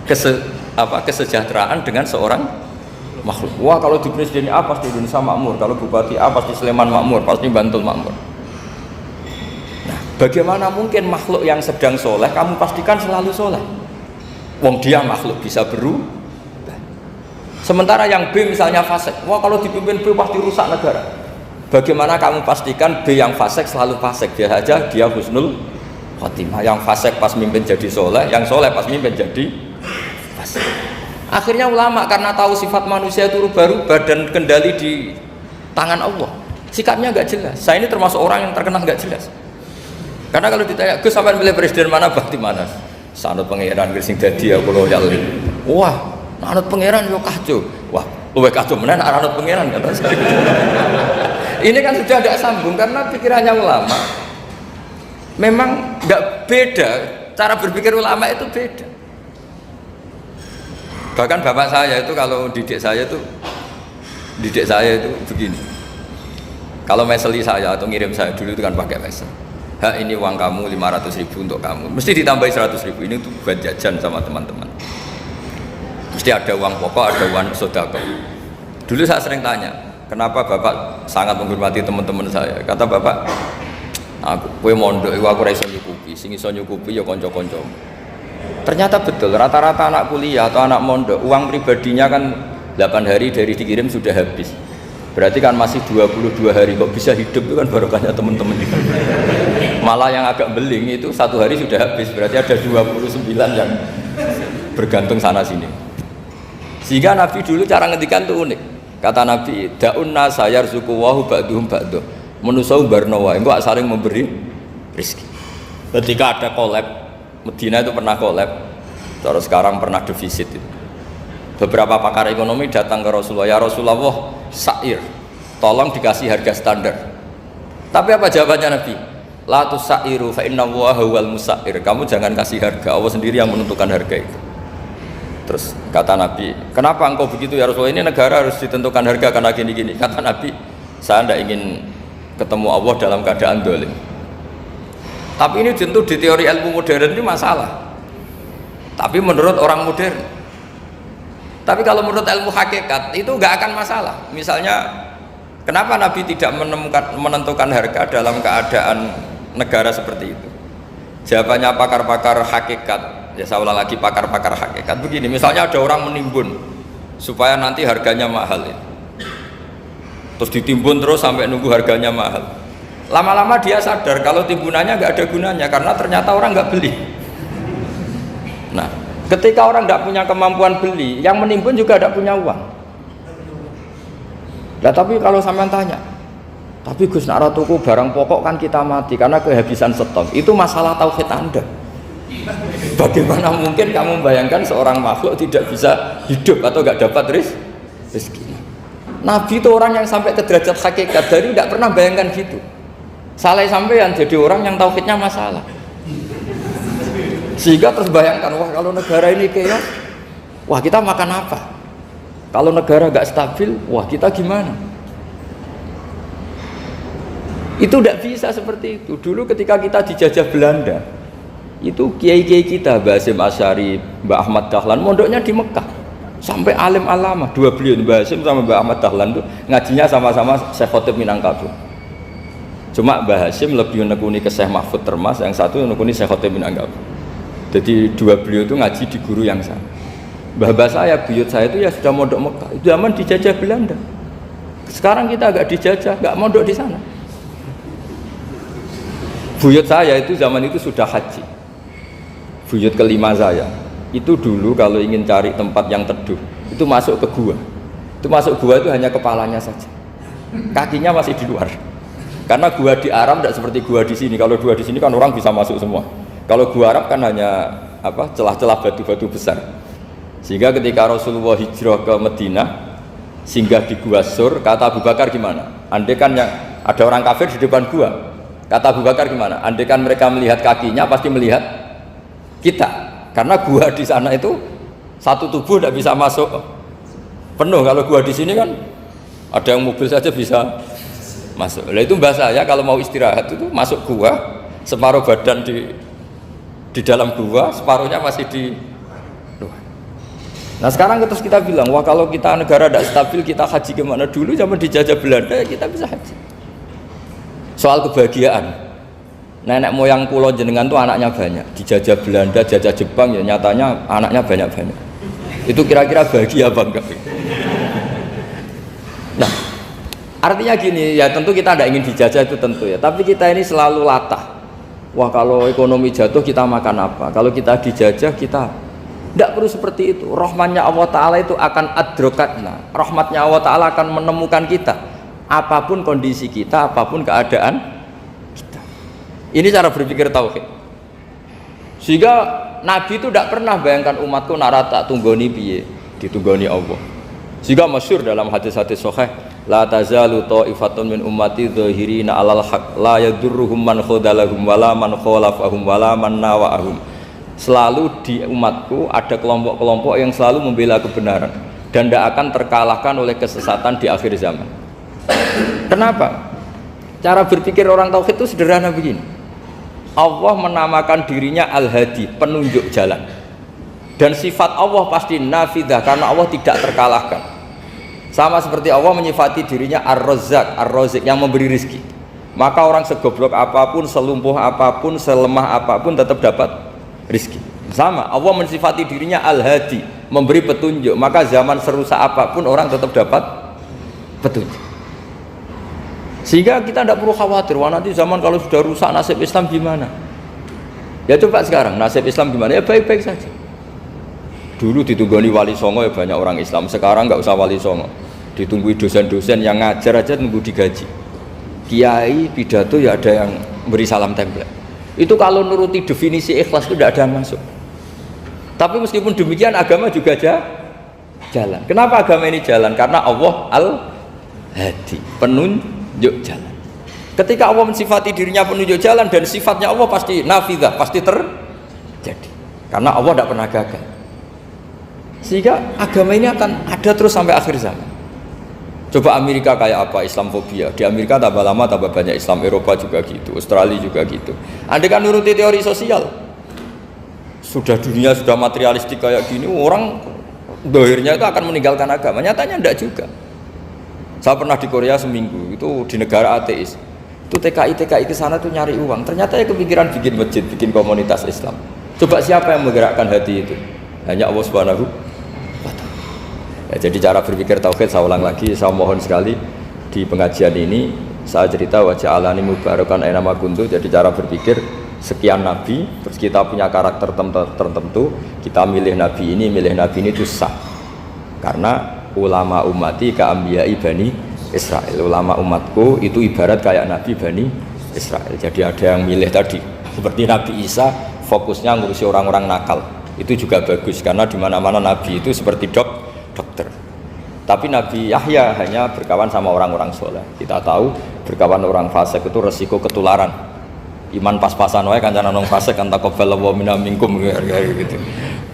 kesejahteraan dengan seorang makhluk? Wah kalau di presiden A pasti Indonesia makmur, kalau bupati A pasti Sleman makmur, pasti Bantul makmur. Nah, bagaimana mungkin makhluk yang sedang soleh kamu pastikan selalu soleh? Wong dia makhluk bisa berubah. Sementara yang B misalnya fasik, wah kalau dipimpin B pasti rusak negara. Bagaimana kamu pastikan B yang fasik selalu fasik? Dia saja dia husnul khotimah. Yang fasik pas mimpin jadi soleh, yang soleh pas mimpin jadi fasik. Akhirnya ulama karena tahu sifat manusia itu rubah-rubah dan kendali di tangan Allah, sikapnya nggak jelas. Saya ini termasuk orang yang terkenal nggak jelas. Karena kalau ditanya, Gus sampai pilih presiden mana, bakti mana? Sanut pangeran sing dadi aku loyal. Wah, anut pangeran yo kacau. Wah, luwih kacau menan anut pangeran kata saya. Ini kan sudah tidak sambung karena pikirannya ulama memang nggak beda, cara berpikir ulama itu beda. Bahkan bapak saya itu kalau didik saya itu begini. Kalau meseli saya atau ngirim saya dulu itu kan pakai mesel. Ha ini uang kamu 500.000 untuk kamu. Mesti ditambahi 100.000 ini untuk buat jajan sama teman-teman. Mesti ada uang pokok, ada uang sodako. Dulu saya sering tanya, kenapa bapak sangat menghormati teman-teman saya? Kata bapak, kowe mondok aku ora iso nyukupi, sing iso nyukupi ya kanca-kanca. Ternyata betul, rata-rata anak kuliah atau anak mondok uang pribadinya kan 8 hari dari dikirim sudah habis. Berarti kan masih 22 hari kok bisa hidup, itu kan barokahnya teman-teman. Malah yang agak beling itu 1 hari sudah habis, berarti ada 29 yang bergantung sana sini. Sehingga Nabi dulu cara ngendikan tuh unik. Kata Nabi, da'un nasa yarzuqu wahu ba'duhum ba'duh. Manusa barno wae, engko saling memberi rezeki. Ketika ada collab, Medina itu pernah collab, terus sekarang pernah defisit itu. Beberapa pakar ekonomi datang ke Rasulullah, ya Rasulullah, sa'ir, tolong dikasih harga standar. Tapi apa jawabannya Nabi? La tusairu fa inna Allaha huwal musair. Kamu jangan kasih harga, Allah sendiri yang menentukan harga itu. Terus kata Nabi, kenapa engkau begitu ya Rasulullah? Ini negara harus ditentukan harga karena gini-gini. Kata Nabi, saya tidak ingin ketemu Allah dalam keadaan dolim. Tapi ini tentu di teori ilmu modern ini masalah. Tapi menurut orang modern. Tapi kalau menurut ilmu hakikat itu nggak akan masalah. Misalnya, kenapa Nabi tidak menentukan harga dalam keadaan negara seperti itu? Jawabannya pakar-pakar hakikat. Ya saya ulang lagi, pakar-pakar hakikat begini. Misalnya ada orang menimbun supaya nanti harganya mahal. terus ditimbun terus sampai nunggu harganya mahal. Lama-lama dia sadar kalau timbunannya nggak ada gunanya karena ternyata orang nggak beli. Nah, ketika orang nggak punya kemampuan beli, yang menimbun juga tidak punya uang. Nah, tapi kalau sampean tanya, tapi Gus nak tuku barang pokok kan kita mati karena kehabisan stok. Itu masalah tauhid Anda. Bagaimana mungkin kamu membayangkan seorang makhluk tidak bisa hidup atau nggak dapat rezeki? Nabi itu orang yang sampai ke derajat hakikat dari tidak pernah bayangkan gitu. Saleh sampean jadi orang yang tauhidnya masalah. Sehingga terus bayangkan, wah kalau negara ini keos, wah kita makan apa? Kalau negara nggak stabil, wah kita gimana? Itu tidak bisa seperti itu. Dulu ketika kita dijajah Belanda, itu kiai-kiai kita, Mbah Hasyim Asy'ari, Mbah Ahmad Dahlan, mondoknya di Mekah. Sampai alim alamah, dua beliau, Mbah Hasyim sama Mbah Ahmad Dahlan itu ngajinya sama-sama Syekh Khotib Minangkabau. Cuma Mbah Hasyim lebih menekuni ke Syekh Mahfud Termas, yang satu menekuni Syekh Khotib Minangkabau. Jadi dua beliau itu ngaji di guru yang sama. Mbah saya, buyut saya itu ya sudah mondok Mekah. Itu zaman dijajah Belanda. Sekarang kita agak dijajah, nggak mondok di sana. Buyut saya itu zaman itu sudah haji. Buyut kelima saya itu dulu kalau ingin cari tempat yang teduh itu masuk ke gua. Itu masuk gua itu hanya kepalanya saja, kakinya masih di luar. Karena gua di Arab tidak seperti gua di sini. Kalau gua di sini kan orang bisa masuk semua. Kalau gua Arab kan hanya celah-celah batu-batu besar. Sehingga ketika Rasulullah hijrah ke Madinah, singgah di gua Sur, kata Abu Bakar gimana? Andai kan yang ada orang kafir di depan gua, kata Abu Bakar gimana? Andai kan mereka melihat kakinya pasti melihat kita. Karena gua di sana itu satu tubuh tidak bisa masuk penuh. Kalau gua di sini kan ada yang mobil saja bisa masuk. Nah itu bahasa saya kalau mau istirahat itu masuk gua, separuh badan di dalam gua, separuhnya masih di luar. Nah sekarang terus kita bilang, wah kalau kita negara tidak stabil kita haji kemana? Dulu zaman dijajah Belanda ya kita bisa haji. Soal kebahagiaan, nenek moyang pulau jenengan tuh anaknya banyak, dijajah Belanda, jajah Jepang ya nyatanya anaknya banyak-banyak. Itu kira-kira bahagia apa enggak? Nah artinya gini ya, tentu kita tidak ingin dijajah itu tentu ya, tapi kita ini selalu latah. Wah kalau ekonomi jatuh kita makan apa? Kalau kita dijajah kita tidak perlu seperti itu. Rahmatnya Allah Ta'ala itu akan adrokatna. Rahmatnya Allah Ta'ala akan menemukan kita apapun kondisi kita, apapun keadaan kita. Ini cara berpikir tauhid. Sehingga Nabi itu tidak pernah bayangkan umatku narata tunggoni piye, ditunggoni Allah. Sehingga masyhur dalam hadis-hadis sahih, la tazalu ta'ifatun min ummati dhahirina 'alal haq la yadurruhum man khadalahum wala man khalafahum wala man nawa'ahum. Selalu di umatku ada kelompok-kelompok yang selalu membela kebenaran dan tidak akan terkalahkan oleh kesesatan di akhir zaman. Kenapa? Cara berpikir orang tauhid itu sederhana begini. Allah menamakan dirinya Al-Hadi, penunjuk jalan. Dan sifat Allah pasti nafidah karena Allah tidak terkalahkan. Sama seperti Allah menyifati dirinya Ar-Razzaq, Ar-Razik yang memberi rizki. Maka orang segoblok apapun, selumpuh apapun, selemah apapun tetap dapat rizki. Sama, Allah mensifati dirinya Al-Hadi, memberi petunjuk. Maka zaman serusak apapun orang tetap dapat petunjuk. Sehingga kita tidak perlu khawatir, wah nanti zaman kalau sudah rusak nasib Islam gimana? Ya coba sekarang nasib Islam gimana? Ya baik-baik saja. Dulu ditunggoni wali songo ya banyak orang Islam, sekarang nggak usah wali songo, ditunggui dosen-dosen yang ngajar aja nunggu digaji. Kiai pidato ya ada yang beri salam tempel. Itu kalau nuruti definisi ikhlas itu tidak ada masuk. Tapi meskipun demikian agama juga jalan. Kenapa agama ini jalan? Karena Allah Al-Hadi, penunjuk jalan. Ketika Allah mensifati dirinya penunjuk jalan dan sifatnya Allah pasti nafidah, pasti terjadi. Karena Allah tidak pernah gagal. Sehingga agama ini akan ada terus sampai akhir zaman. Coba Amerika kayak apa, Islamfobia. Di Amerika tambah lama tambah banyak Islam, Eropa juga gitu, Australia juga gitu. Andai kan nuruti teori sosial, sudah dunia sudah materialistik kayak gini, orang dohirnya itu akan meninggalkan agama. Nyatanya enggak juga. Saya pernah di Korea seminggu, itu di negara ateis. Itu TKI ke sana tuh nyari uang. Ternyata ya kepikiran bikin masjid, bikin komunitas Islam. Coba siapa yang menggerakkan hati itu? Hanya Allah Subhanahu wa Ta'ala. Ya, jadi cara berpikir tauhid saya ulang lagi, saya mohon sekali di pengajian ini saya cerita wajah alani mubarakan aina ma kuntu. Jadi cara berpikir sekian nabi, terus kita punya karakter tertentu, kita milih nabi ini itu sah. Karena ulama ummati ka ambiyai bani Israel. Ulama umatku itu ibarat kayak nabi bani Israel. Jadi ada yang milih tadi seperti Nabi Isa fokusnya ngurusi orang-orang nakal. Itu juga bagus karena di mana-mana nabi itu seperti dokter. Tapi Nabi Yahya hanya berkawan sama orang-orang soleh. Kita tahu berkawan orang fasik itu resiko ketularan. Iman pas-pasan wae kancane nang fasik kan taqabbalallahu minna minkum gitu.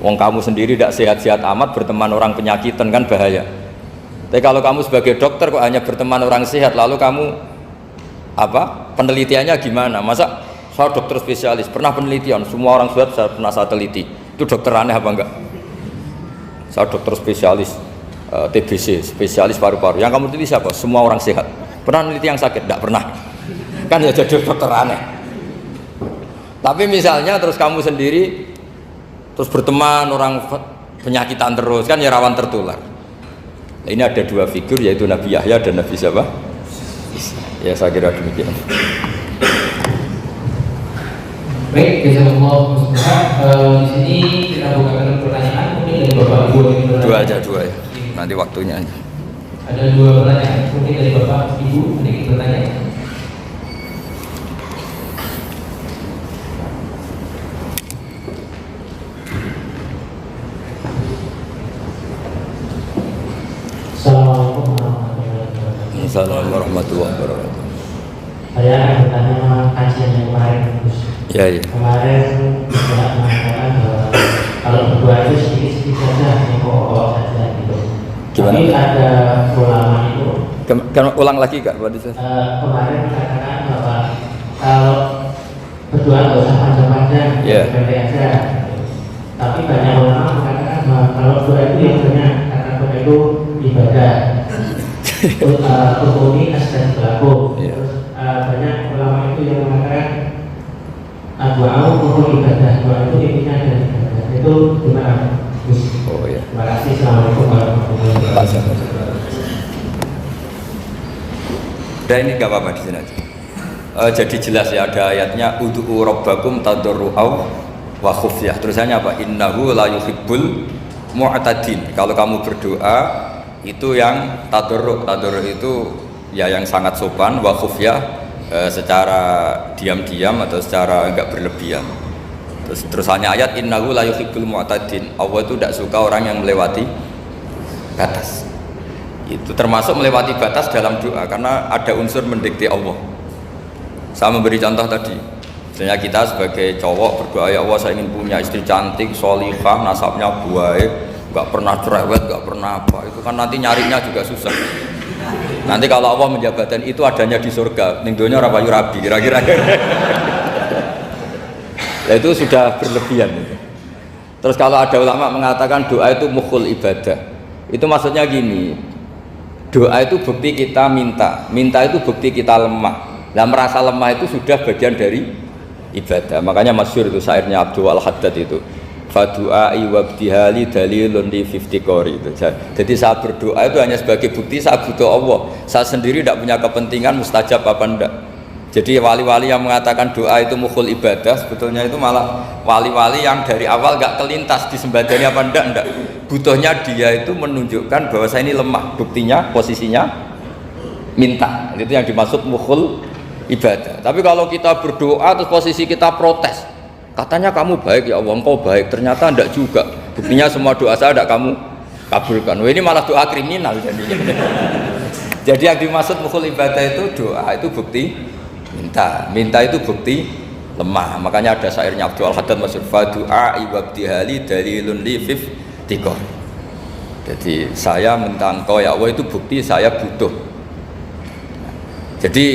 Wong kamu sendiri tidak sehat-sehat amat berteman orang penyakitan kan bahaya. Tapi kalau kamu sebagai dokter kok hanya berteman orang sehat, lalu kamu penelitiannya gimana? Masa saya dokter spesialis pernah penelitian semua orang sehat saya pernah saya teliti. Itu dokter aneh apa enggak? Saya dokter spesialis TBC, spesialis paru-paru. Yang kamu teliti siapa? Semua orang sehat. Pernah meneliti yang sakit? Tidak pernah. Kan ya jadi dokter aneh. Tapi misalnya terus kamu sendiri terus berteman orang penyakitan terus, kan ya rawan tertular. Nah, ini ada dua figur yaitu Nabi Yahya dan Nabi siapa? Ya saya kira demikian. Baik, jazakallahu khairan. Di sini kita bukakan pertanyaan mungkin dari Bapak Ibu yang bertanya. Dua aja ya. Nanti waktunya aja. Ada dua pertanyaan mungkin dari Bapak Ibu sedikit bertanya. Assalamualaikum warahmatullahi wabarakatuh. Saya akan bertanya sama kajian yang kemarin, Gus. Ya. Kemarin saya mengatakan bahwa kalau berdoa itu sedikit-sedikit saja, yang pokok saja gitu. Gimana? Tapi ada ulama itu. Ulang lagi Kak, kemarin mengatakan bahwa kalau berdoa nggak usah panjang-panjang, pendek aja. Tapi banyak ulama mengatakan bahwa kalau doa itu yang banyak, karena doa itu ibadah. Rukuni asdan berlaku. Terus banyak ulama itu yang mengatakan doa rukun ibadah, doa itu intinya dari ibadah. Itu gimana? Oh ya. Terima kasih. Assalamualaikum warahmatullahi wabarakatuh. Udah ini gak apa-apa di sini aja. Jadi jelas ya ada ayatnya ud'u rabbakum tadarru'aw wa khufyah. Terusannya apa? Innahu la yuhibbul mu'tadin. Kalau kamu berdoa itu yang tadarru' itu ya yang sangat sopan, wa khufyah secara diam-diam atau secara enggak berlebihan. Terusannya ayat innahu la yuhibbul mu'tadin. Allah itu tidak suka orang yang melewati batas. Itu termasuk melewati batas dalam doa karena ada unsur mendikte Allah. Saya memberi contoh tadi. Misalnya kita sebagai cowok berdoa, ya Allah saya ingin punya istri cantik, sholihah, nasabnya baik, nggak pernah cerewet, nggak pernah apa. Itu kan nanti nyarinya juga susah. Nanti kalau Allah menjabatkan itu adanya di surga, ning donya ora payu rabi kira-kira. Nah, itu sudah berlebihan. Terus kalau ada ulama mengatakan doa itu mukhul ibadah, itu maksudnya gini, doa itu bukti kita minta itu bukti kita lemah. Nah merasa lemah itu sudah bagian dari ibadah. Makanya masyhur itu syairnya Abdul Al-Haddad itu, fadu'ai wabdihali dalilun li fiftikori itu. Jadi saya berdoa itu hanya sebagai bukti saya butuh Allah. Saya sendiri tidak punya kepentingan mustajab apa enggak. Jadi wali-wali yang mengatakan doa itu mukhul ibadah, sebetulnya itu malah wali-wali yang dari awal enggak kelintas disembadani apa enggak. Butuhnya dia itu menunjukkan bahwa saya ini lemah. Buktinya posisinya minta. Itu yang dimaksud mukhul ibadah. Tapi kalau kita berdoa terus posisi kita protes, katanya kamu baik ya Allah, engkau baik, ternyata enggak juga. Buktinya semua doa saya enggak kamu kabulkan. Wah, ini malah doa kriminal jadinya. Jadi yang dimaksud mukhul ibadah itu doa itu bukti minta itu bukti lemah. Makanya ada syairnya Abdul Al-Haddad masyhur, fadu'a ibabdihali dalilun li fiftikor. Jadi saya minta engkau ya Allah itu bukti saya butuh. Jadi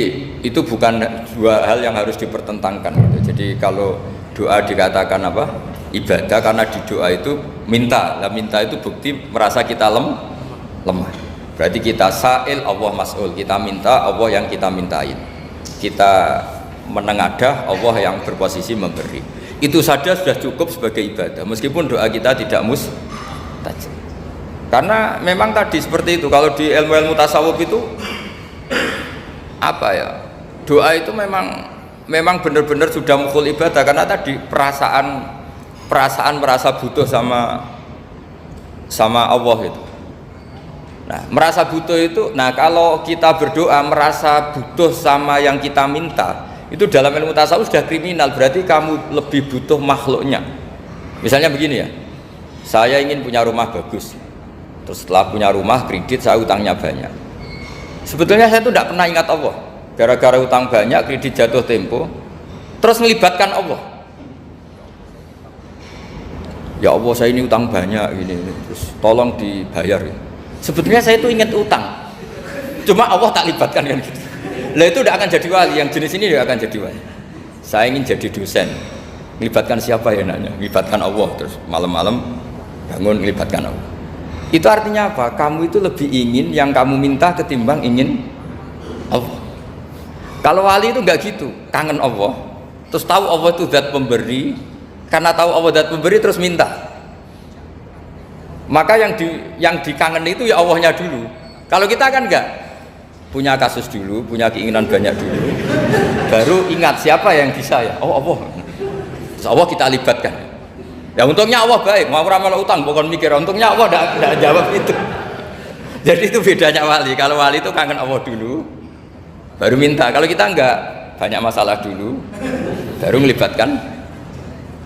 itu bukan dua hal yang harus dipertentangkan gitu. Jadi kalau doa dikatakan apa? Ibadah karena di doa itu minta. Lah minta itu bukti merasa kita lemah. Berarti kita sa'il Allah mas'ul. Kita minta Allah yang kita mintain. Kita menengadah Allah yang berposisi memberi. Itu saja sudah cukup sebagai ibadah. Meskipun doa kita tidak mustajab. Karena memang tadi seperti itu. Kalau di ilmu-ilmu tasawuf itu apa ya? Doa itu memang benar-benar sudah mukul ibadah karena tadi perasaan merasa butuh sama Allah itu. Nah, merasa butuh itu, nah kalau kita berdoa merasa butuh sama yang kita minta, itu dalam ilmu tasawuf sudah kriminal, berarti kamu lebih butuh makhluknya. Misalnya begini ya, saya ingin punya rumah bagus, terus setelah punya rumah kredit saya utangnya banyak. Sebetulnya saya itu tidak pernah ingat Allah, gara-gara utang banyak, kredit jatuh tempo, terus melibatkan Allah. Ya Allah, saya ini utang banyak ini, terus tolong dibayar. Sebetulnya saya itu ingat utang, cuma Allah tak libatkan kan gitu. Lah itu tidak akan jadi wali, yang jenis ini tidak akan jadi wali. Saya ingin jadi dosen, melibatkan siapa ya nanya? Melibatkan Allah, terus malam-malam bangun melibatkan Allah. Itu artinya apa? Kamu itu lebih ingin yang kamu minta ketimbang ingin Allah. Kalau wali itu enggak gitu, kangen Allah, terus tahu Allah itu zat pemberi, karena tahu Allah zat pemberi terus minta. Maka yang dikangen itu ya Allahnya dulu. Kalau kita kan enggak, punya kasus dulu, punya keinginan banyak dulu, baru ingat siapa yang bisa ya. Oh Allah, terus Allah kita libatkan. Ya untungnya Allah baik, mau ramal utang bukan mikir. Untungnya Allah tidak jawab itu. Jadi itu bedanya wali. Kalau wali itu kangen Allah dulu, baru minta. Kalau kita enggak, banyak masalah dulu, baru melibatkan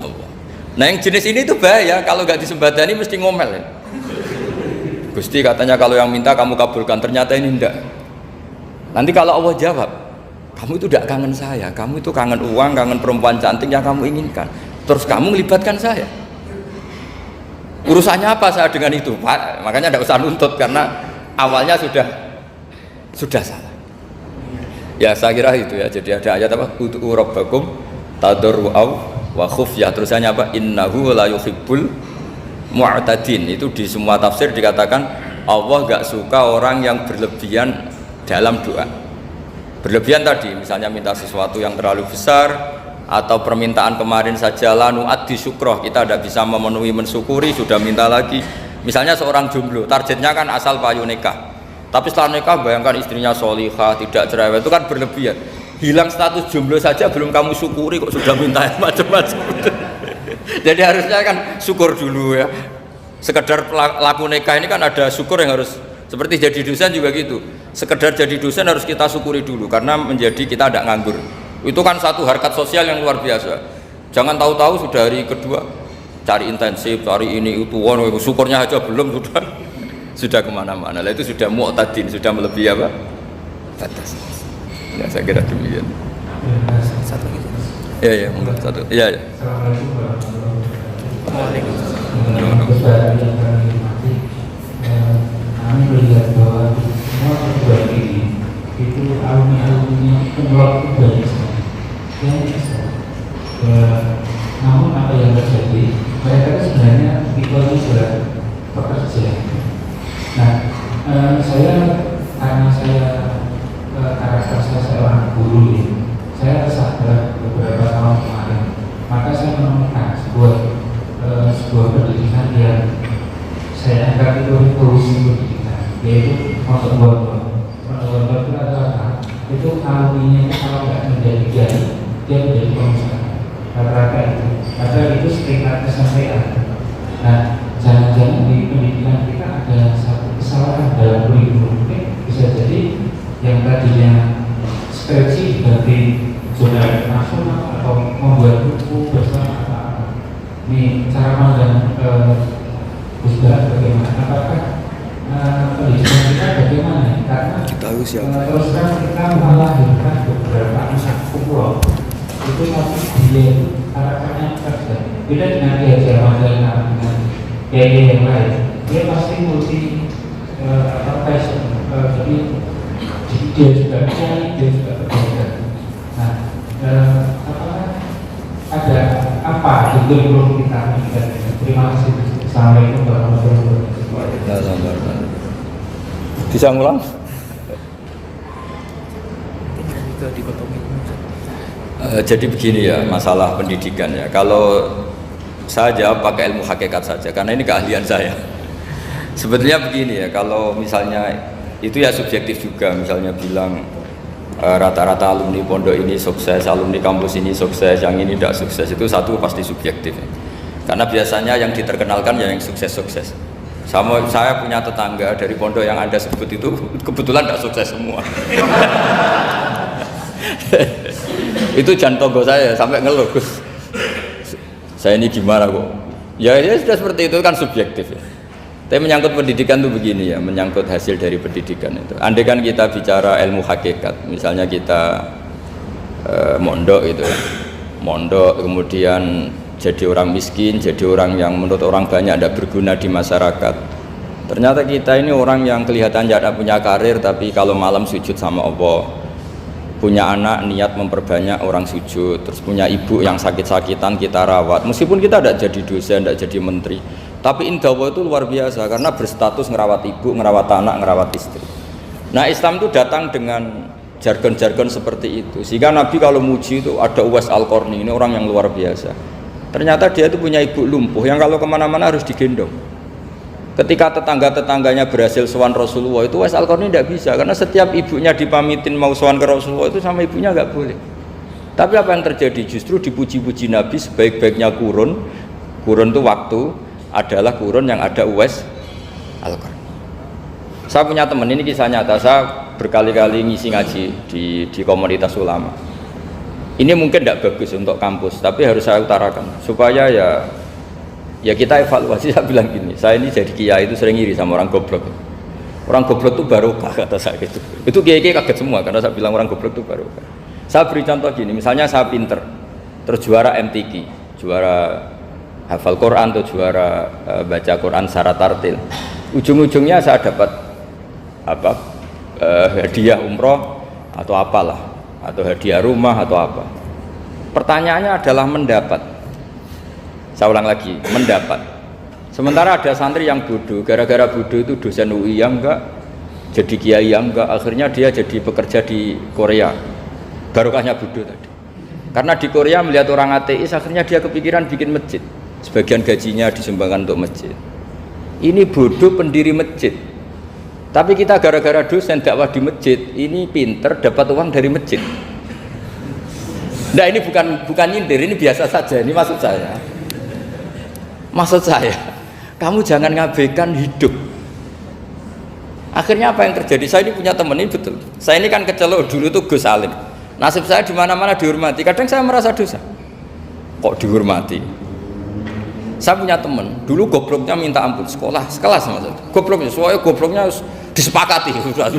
Allah. Nah yang jenis ini tuh bahaya, kalau nggak disembadani mesti ngomel ya. Gusti katanya kalau yang minta kamu kabulkan, ternyata ini enggak. Nanti kalau Allah jawab, kamu itu tidak kangen saya, kamu itu kangen uang, kangen perempuan cantik yang kamu inginkan, terus kamu melibatkan saya. Urusannya apa saya dengan itu? Pak, makanya tidak usah nuntut karena awalnya sudah salah. Ya saya kira itu ya. Jadi ada ayat apa? Ud'u rabbakum tadarru'aw wa khufyah, terusannya apa? Innahu la yuhibbul mu'tadin. Itu di semua tafsir dikatakan Allah gak suka orang yang berlebihan dalam doa. Berlebihan tadi misalnya minta sesuatu yang terlalu besar, atau permintaan kemarin saja lanu addi syukroh, kita tidak bisa memenuhi mensyukuri, sudah minta lagi. Misalnya seorang jomblo, targetnya kan asal payu nikah, tapi setelah nikah bayangkan istrinya solihah, tidak cerewet, itu kan berlebihan. Hilang status jomblo saja belum kamu syukuri kok sudah minta macam-macam. Jadi harusnya kan syukur dulu ya. Sekedar laku nikah ini kan ada syukur yang harus, seperti jadi dosen juga gitu. Sekedar jadi dosen harus kita syukuri dulu karena menjadi kita tidak nganggur. Itu kan satu harkat sosial yang luar biasa. Jangan tahu-tahu sudah hari kedua cari intensif, cari ini itu, syukurnya aja belum sudah kemana-mana. Lah itu sudah mu'tadin, sudah melebihi apa? Batas. Ya saya kira demikian. Satu lagi. Ya enggak satu. Ya. Assalamualaikum warahmatullahi wabarakatuh. Kami melihat bahwa semua perguruan tinggi itu alumni-alumninya umroh itu banyak sekali. Namun apa yang terjadi? Mereka itu sebenarnya tipenya sudah pekerja. Nah, karena saya karakter saya seorang guru ini, saya tersadar beberapa tahun kemarin, maka saya menemukan sebuah pendidikan yang saya anggap itu revolusi pendidikan, yaitu pondok-pondok. Pondok-pondok itu adalah itu alumninya kalau nggak menjadi kiai, dia menjadi pengusaha. Rata-rata itu, padahal itu sekitar kesampaian. Nah, jangan-jangan di pendidikan kita ada satu kesalahan dalam kurikulum. Bisa jadi yang tadinya skripsi ganti jurnal nasional atau membuat buku bersama apa-apa. Ini cara pandang Gus Dah bagaimana? Apakah pendidikan kita bagaimana? Karena terus terang kita melahirkan beberapa anak kumpulan itu tapi dia itu karakternya kerja. Beda dengan dia Jerman dengan kiai yang lain. Dia pasti multi passion. Jadi dia juga kiai, dia juga bekerja. Nah, apakah ada apa di kurikulum kita? Terima kasih. Assalamualaikum warahmatullahi wabarakatuh. Bisa ngulang? Jadi begini ya masalah pendidikan ya. Kalau saya jawab pakai ilmu hakikat saja karena ini keahlian saya. Sebetulnya begini ya, kalau misalnya itu ya subjektif juga, misalnya bilang rata-rata alumni pondok ini sukses, alumni kampus ini sukses, yang ini tidak sukses, itu satu pasti subjektif. Karena biasanya yang diterkenalkan ya yang sukses-sukses. Saya punya tetangga dari pondok yang Anda sebut itu kebetulan tidak sukses semua. Itu jantogo saya sampai ngeluh, Gus. Saya ini gimana kok? Ya sudah seperti itu kan subjektif ya. Tapi menyangkut pendidikan itu begini ya, menyangkut hasil dari pendidikan itu. Andai kan kita bicara ilmu hakikat, misalnya kita mondok gitu ya. Mondok kemudian jadi orang miskin, jadi orang yang menurut orang banyak tidak berguna di masyarakat. Ternyata kita ini orang yang kelihatan tidak punya karir, tapi kalau malam sujud sama Allah. Punya anak niat memperbanyak orang sujud, terus punya ibu yang sakit-sakitan kita rawat. Meskipun kita tidak jadi dosen, tidak jadi menteri, tapi indah Allah itu luar biasa karena berstatus ngerawat ibu, ngerawat anak, ngerawat istri. Nah Islam itu datang dengan jargon-jargon seperti itu, sehingga Nabi kalau muji itu ada Uwais Al-Qarni, ini orang yang luar biasa. Ternyata dia itu punya ibu lumpuh yang kalau kemana-mana harus digendong. Ketika tetangga-tetangganya berhasil sowan Rasulullah, itu Uwais Al-Qarni tidak bisa karena setiap ibunya dipamitin mau sowan ke Rasulullah itu sama ibunya nggak boleh. Tapi apa yang terjadi? Justru dipuji-puji Nabi sebaik-baiknya kurun itu waktu adalah kurun yang ada Uwais Al-Qarni. Saya punya teman, ini kisah nyata, saya berkali-kali ngisi ngaji di komunitas ulama. Ini mungkin tidak bagus untuk kampus, tapi harus saya utarakan supaya ya kita evaluasi. Saya bilang gini, saya ini jadi kiai itu sering iri sama orang goblok. Orang goblok itu barokah kata saya gitu. Itu kiai-kiai kaget semua karena saya bilang orang goblok itu barokah. Saya beri contoh gini, misalnya saya pinter, terus juara MTQ, juara hafal Quran atau juara baca Quran secara tartil. Ujung-ujungnya saya dapat hadiah umroh atau apalah, atau hadiah rumah atau apa. Pertanyaannya adalah mendapat. Saya ulang lagi, mendapat. Sementara ada santri yang bodoh, gara-gara bodoh itu dosen UI yang enggak, jadi kiai yang enggak, akhirnya dia jadi pekerja di Korea. Barokahnya bodoh tadi. Karena di Korea melihat orang ateis, akhirnya dia kepikiran bikin masjid. Sebagian gajinya disumbangkan untuk masjid. Ini bodoh pendiri masjid. Tapi kita gara-gara dosen dakwah di masjid, ini pinter dapat uang dari masjid. Nah ini bukan nyindir, ini biasa saja, ini maksud saya. Maksud saya, kamu jangan ngabaikan hidup. Akhirnya apa yang terjadi? Saya ini punya teman ini betul. Saya ini kan kecelok dulu tuh Gus Salim. Nasib saya di mana-mana dihormati. Kadang saya merasa dosa. Kok dihormati? Saya punya teman. Dulu gobloknya minta ampun sekolah sekelas maksud. Gobloknya, soalnya gobloknya disepakati sudah.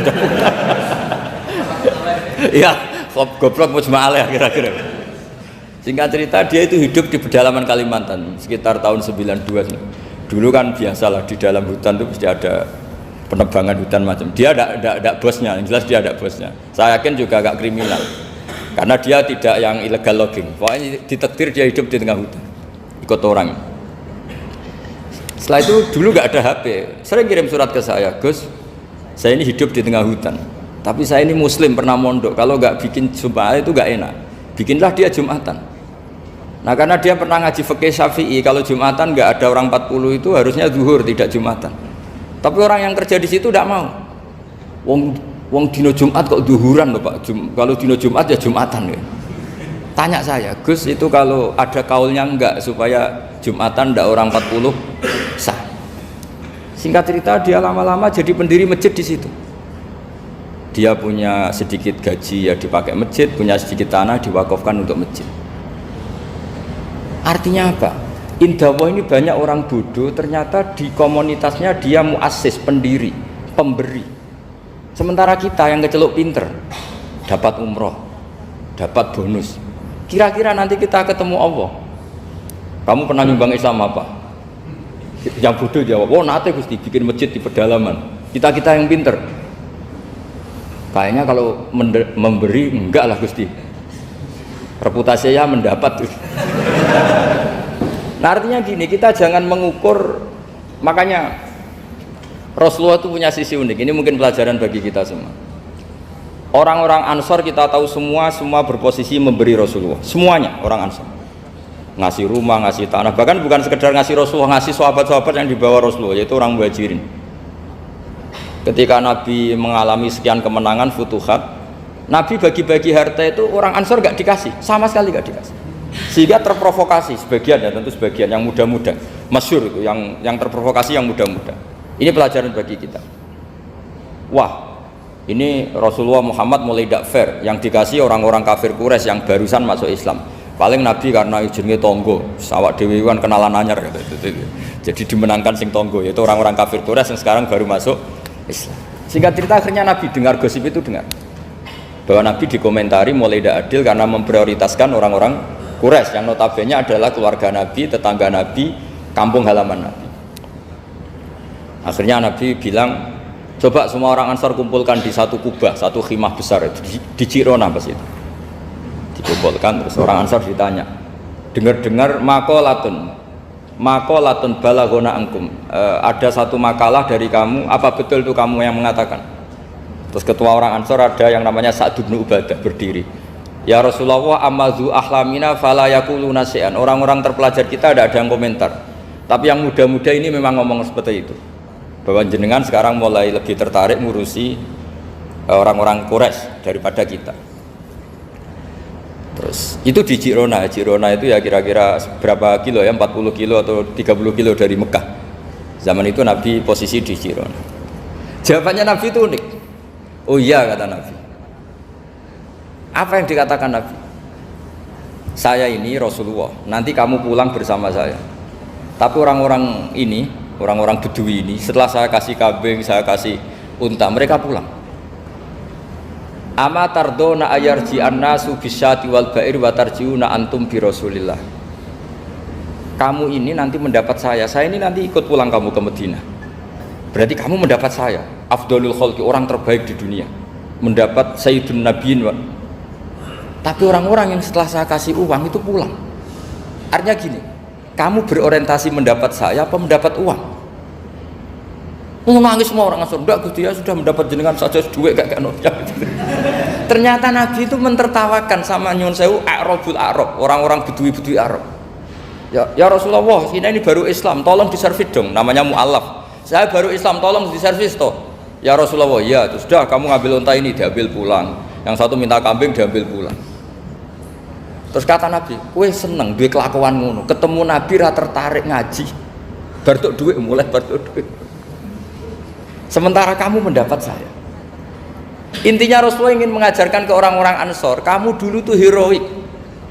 Ya, goblok mujma'alah kira-kira. Singkat cerita dia itu hidup di pedalaman Kalimantan sekitar tahun 92. Dulu kan biasalah di dalam hutan itu pasti ada penebangan hutan macam. Dia ada bosnya, yang jelas dia ada bosnya. Saya yakin juga agak kriminal karena dia tidak yang illegal logging. Pokoknya ditakdir dia hidup di tengah hutan ikut orang. Setelah itu dulu nggak ada HP, sering kirim surat ke saya, Gus, saya ini hidup di tengah hutan, tapi saya ini Muslim pernah mondok. Kalau nggak bikin Jumat itu nggak enak. Bikinlah dia Jumatan. Nah karena dia pernah ngaji fikih Syafi'i, kalau Jumatan nggak ada orang 40 itu harusnya zuhur tidak Jumatan. Tapi orang yang kerja di situ tidak mau. Wong dino Jumat kok zuhuran loh Pak. Kalau dino Jumat ya Jumatan ya. Tanya saya, Gus itu kalau ada kaulnya enggak supaya Jumatan ndak orang 40 sah. Singkat cerita dia lama-lama jadi pendiri masjid di situ. Dia punya sedikit gaji ya dipakai masjid, punya sedikit tanah diwakafkan untuk masjid. Artinya apa? Indah Allah ini banyak orang bodoh, ternyata di komunitasnya dia muassis, pendiri, pemberi. Sementara kita yang kecelok pinter, dapat umroh, dapat bonus. Kira-kira nanti kita ketemu Allah, kamu pernah nyumbang Islam apa? Yang bodoh jawab, oh nanti Gusti bikin masjid di pedalaman. Kita yang pinter. Kayaknya kalau memberi enggak lah Gusti, reputasinya mendapat. Nah artinya gini, kita jangan mengukur. Makanya Rasulullah itu punya sisi unik. Ini mungkin pelajaran bagi kita semua. Orang-orang Ansor kita tahu semua berposisi memberi Rasulullah. Semuanya orang Ansor ngasih rumah, ngasih tanah. Bahkan bukan sekedar ngasih Rasulullah, ngasih sahabat-sahabat yang dibawa Rasulullah, yaitu orang Muhajirin. Ketika Nabi mengalami sekian kemenangan, futuhat, Nabi bagi-bagi harta itu orang Ansor gak dikasih, sama sekali gak dikasih. Sehingga terprovokasi sebagian, dan tentu sebagian yang muda-muda, masyhur itu yang terprovokasi yang muda-muda. Ini pelajaran bagi kita. Wah, ini Rasulullah Muhammad mulai tidak fair, yang dikasih orang-orang kafir Quraisy yang barusan masuk Islam. Paling Nabi karena jenenge tonggo, sawak dewi kan kenalan anyar gitu. Jadi dimenangkan sing tonggo, yaitu orang-orang kafir Quraisy yang sekarang baru masuk Islam. Singkat cerita akhirnya Nabi dengar gosip itu, dengar bahwa Nabi dikomentari mulai tidak adil karena memprioritaskan orang-orang Quraisy yang notabene adalah keluarga Nabi, tetangga Nabi, kampung halaman Nabi. Akhirnya Nabi bilang, coba semua orang Ansar kumpulkan di satu kubah, satu khimah besar di Jirona pas itu. Dikumpulkan, terus orang Ansar ditanya, dengar-dengar makolatun balagona angkum, ada satu makalah dari kamu, apa betul itu kamu yang mengatakan? Terus ketua orang Ansor ada yang namanya Sa'd bin Ubadah berdiri. Ya Rasulullah, amazu ahlamina fala yaquluna syai'an. Orang-orang terpelajar kita ada yang komentar. Tapi yang muda-muda ini memang ngomong seperti itu. Bahwa jenengan sekarang mulai lebih tertarik ngurusi orang-orang Quraisy daripada kita. Terus itu di Jirona. Jirona itu ya kira-kira berapa kilo ya? 40 kilo atau 30 kilo dari Mekah. Zaman itu Nabi posisi di Jirona. Jawabannya Nabi itu unik. Oh iya, kata Nabi. Apa yang dikatakan Nabi? Saya ini Rasulullah, nanti kamu pulang bersama saya. Tapi orang-orang ini, orang-orang Bedui ini, setelah saya kasih kambing, saya kasih unta, mereka pulang. Ama tardona ayarji annasu bisyati wal ba'ir wa tarjiuna antum bi Rasulillah. Kamu ini nanti mendapat saya ini nanti ikut pulang kamu ke Madinah. Berarti kamu mendapat saya, afdalul khalqi, orang terbaik di dunia, mendapat sayyidun nabiyyin. Tapi orang-orang yang setelah saya kasih uang itu pulang. Artinya gini, kamu berorientasi mendapat saya apa mendapat uang? Nangis semua orang Ansor, enggak Gusti ya sudah mendapat jenengan saja duit gak Ternyata Nabi itu mentertawakan sama nyun sewu A'rabul Arab, orang-orang Bedui Arab. Ya Rasulullah, ini baru Islam, tolong diservis dong, namanya mu'allaf. Saya baru Islam, tolong diservis toh. Ya Rasulullah, ya sudah kamu ngambil unta ini, diambil pulang. Yang satu minta kambing, diambil pulang. Terus kata Nabi, kowe seneng duwe kelakuan ngono, ketemu Nabi ra tertarik ngaji. Bartuk duit mulai bartuk duit. Sementara kamu mendapat saya. Intinya Rasulullah ingin mengajarkan ke orang-orang Ansor, kamu dulu tuh heroik.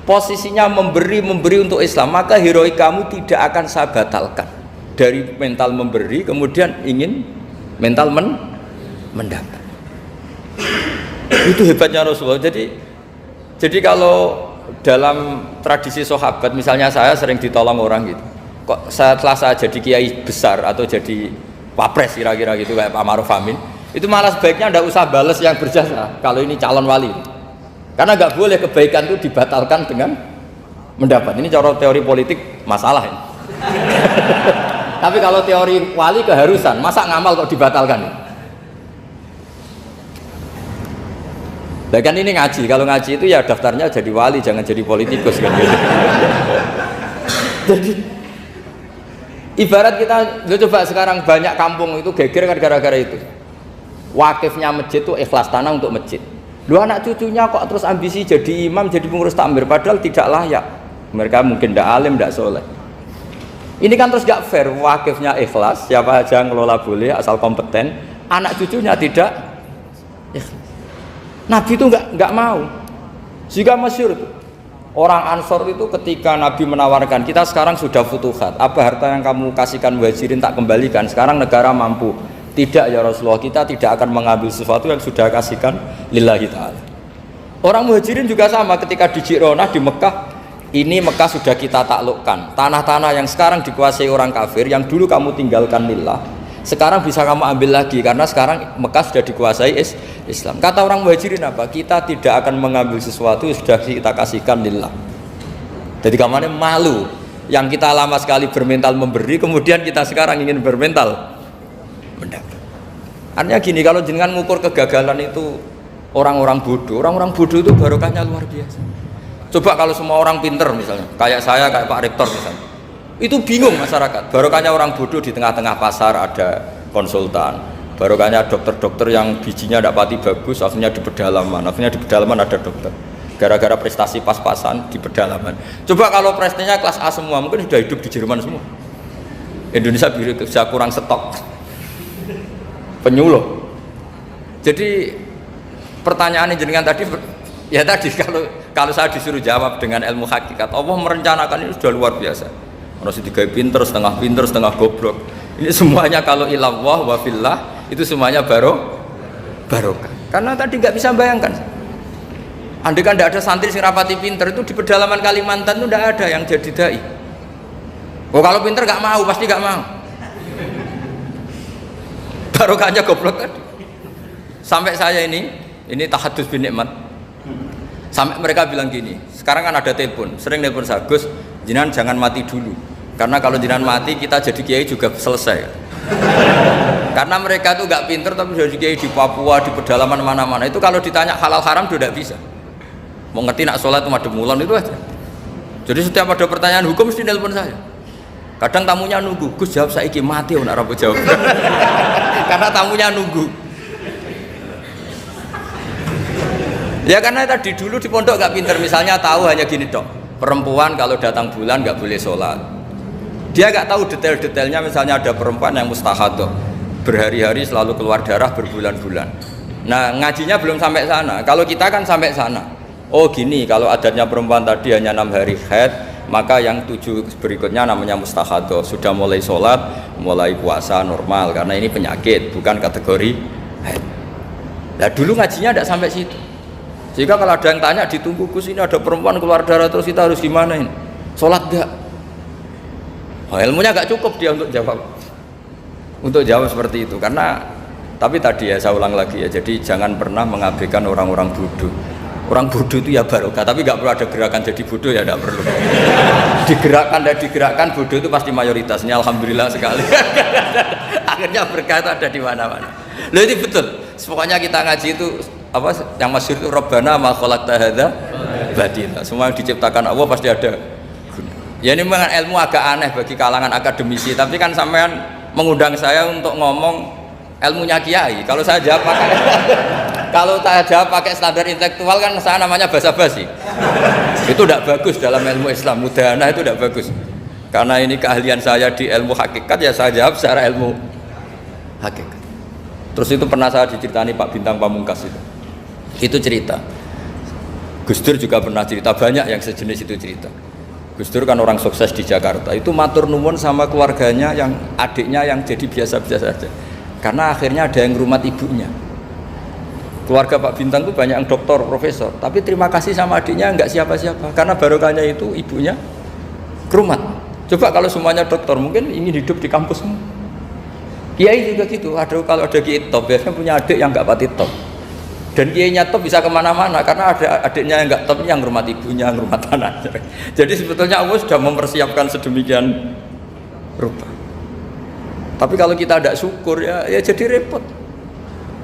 Posisinya memberi untuk Islam, maka heroik kamu tidak akan saya batalkan. Dari mental memberi kemudian ingin mental mendapat. Itu hebatnya Rasulullah. Jadi kalau dalam tradisi sahabat, misalnya saya sering ditolong orang gitu, kok setelah saya jadi kiai besar atau jadi wapres kira-kira gitu kayak Pak Maruf Amin, itu malah sebaiknya ndak usah balas yang berjasa kalau ini calon wali, karena nggak boleh kebaikan itu dibatalkan dengan mendapat. Ini cara teori politik masalah ini. Tapi kalau teori wali keharusan, masa ngamal kok dibatalkan? Nah kan ini ngaji, kalau ngaji itu ya daftarnya jadi wali, jangan jadi politikus kan gitu. Jadi ibarat kita, coba sekarang banyak kampung itu geger kan gara-gara itu. Wakifnya masjid itu ikhlas tanah untuk masjid. Lu anak cucunya kok terus ambisi jadi imam, jadi pengurus takmir, padahal tidak layak. Mereka mungkin tidak alim, tidak soleh. Ini kan terus gak fair, wakifnya ikhlas, siapa aja ngelola boleh asal kompeten, anak cucunya tidak ikhlas. Nabi itu nggak mau. Jika masyhur orang Ansor itu ketika Nabi menawarkan, kita sekarang sudah futuhat, apa harta yang kamu kasihkan muhajirin tak kembalikan, sekarang negara mampu. Tidak ya Rasulullah, kita tidak akan mengambil sesuatu yang sudah kasihkan lillahi ta'ala. Orang muhajirin juga sama, ketika di Jirona di Mekah, ini Mekah sudah kita taklukkan, tanah-tanah yang sekarang dikuasai orang kafir, yang dulu kamu tinggalkan lillah, sekarang bisa kamu ambil lagi karena sekarang Mekah sudah dikuasai Islam. Kata orang muhajirin apa? Kita tidak akan mengambil sesuatu yang sudah kita kasihkan lillah. Jadi kamarnya malu, yang kita lama sekali bermental memberi, kemudian kita sekarang ingin bermental mendapat. Artinya gini, kalau jenengan mengukur kegagalan itu orang-orang bodoh itu barokahnya luar biasa. Coba kalau semua orang pinter misalnya, kayak saya, kayak Pak Rektor misalnya, itu bingung masyarakat. Barokahnya orang bodoh di tengah-tengah pasar ada konsultan, Barokahnya dokter-dokter yang bijinya tidak pati bagus, akhirnya di pedalaman ada dokter. Gara-gara prestasi pas-pasan di pedalaman. Coba kalau prestasinya kelas A semua, mungkin sudah hidup di Jerman semua. Indonesia bisa kurang stok penyuluh. Jadi pertanyaan jenengan tadi, ya tadi kalau saya disuruh jawab dengan ilmu hakikat, Allah merencanakan ini sudah luar biasa. Orang digawe pinter, setengah goblok. Ini semuanya kalau ilallah wa fillah itu semuanya barokah. Karena tadi nggak bisa bayangkan. Andai kan tidak ada santri sing rapati pinter itu di pedalaman Kalimantan itu tidak ada yang jadi dai. Oh kalau pinter nggak mau, pasti nggak mau. Barokahnya goblok tadi. Sampai saya ini tahadus bin nikmat. Sampai mereka bilang gini, sekarang kan ada telepon, sering telepon saya, Gus, jenengan jangan mati dulu. Karena kalau jenengan mati kita jadi kiai juga selesai. Karena mereka tuh nggak pinter tapi jadi kiai di Papua, di pedalaman mana-mana. Itu kalau ditanya halal haram sudah bisa. Mau ngerti nak sholat itu madem mulon itu aja. Jadi setiap ada pertanyaan hukum mesti telepon saya. Kadang tamunya nunggu, Gus jawab saiki mati nak rabu jawab. Karena tamunya nunggu. Ya karena tadi dulu di pondok nggak pinter, misalnya tahu hanya gini dok, perempuan kalau datang bulan nggak boleh sholat. Dia nggak tahu detail-detailnya, misalnya ada perempuan yang mustahadah, berhari-hari selalu keluar darah berbulan-bulan. Nah ngajinya belum sampai sana. Kalau kita kan sampai sana. Oh gini, kalau adatnya perempuan tadi hanya 6 hari haid, maka yang 7 berikutnya namanya mustahadah, sudah mulai sholat, mulai puasa normal karena ini penyakit, bukan kategori haid. Nah dulu ngajinya tidak sampai situ. Jika kalau ada yang tanya ditunggu, Gus ini ada perempuan keluar darah terus kita harus gimana ini? Sholat enggak? Oh, ilmunya enggak cukup dia untuk jawab seperti itu. Karena tapi tadi ya saya ulang lagi ya, jadi jangan pernah mengabaikan orang-orang bodoh. Orang bodoh itu ya barokah, tapi enggak perlu ada gerakan jadi bodoh ya, enggak perlu. Digerakkan bodoh itu pasti mayoritasnya, alhamdulillah sekali. Akhirnya berkah itu ada di mana-mana. Loh itu betul. Pokoknya kita ngaji itu apa yang masyhur itu Rabbana ma khalaqta hadza batila. Semua yang diciptakan Allah pasti ada guna. Ya ini memang ilmu agak aneh bagi kalangan akademisi, tapi kan sampean mengundang saya untuk ngomong ilmunya kiai. Kalau saya jawab pakai standar intelektual kan saya namanya basa-basi. Itu tidak bagus dalam ilmu Islam. Mudahana itu tidak bagus. Karena ini keahlian saya di ilmu hakikat, ya saya jawab secara ilmu hakikat. Terus itu pernah saya diceritani Pak Bintang Pamungkas itu cerita. Gus Dur juga pernah cerita, banyak yang sejenis itu cerita. Gus Dur kan orang sukses di Jakarta, itu matur nuwun sama keluarganya yang adiknya yang jadi biasa-biasa saja. Karena akhirnya ada yang ngrumat ibunya. Keluarga Pak Bintang itu banyak yang doktor, profesor, tapi terima kasih sama adiknya enggak siapa-siapa. Karena barokahnya itu ibunya ngrumat. Coba kalau semuanya dokter, mungkin ingin hidup di kampus semua. Kiai juga gitu, kalau ada kiai top biasanya punya adik yang nggak pati top, dan kiainya top bisa kemana-mana karena ada adiknya yang nggak top yang rumah ibunya, rumah tanahnya. Jadi sebetulnya Allah sudah mempersiapkan sedemikian rupa. Tapi kalau kita tidak syukur ya jadi repot.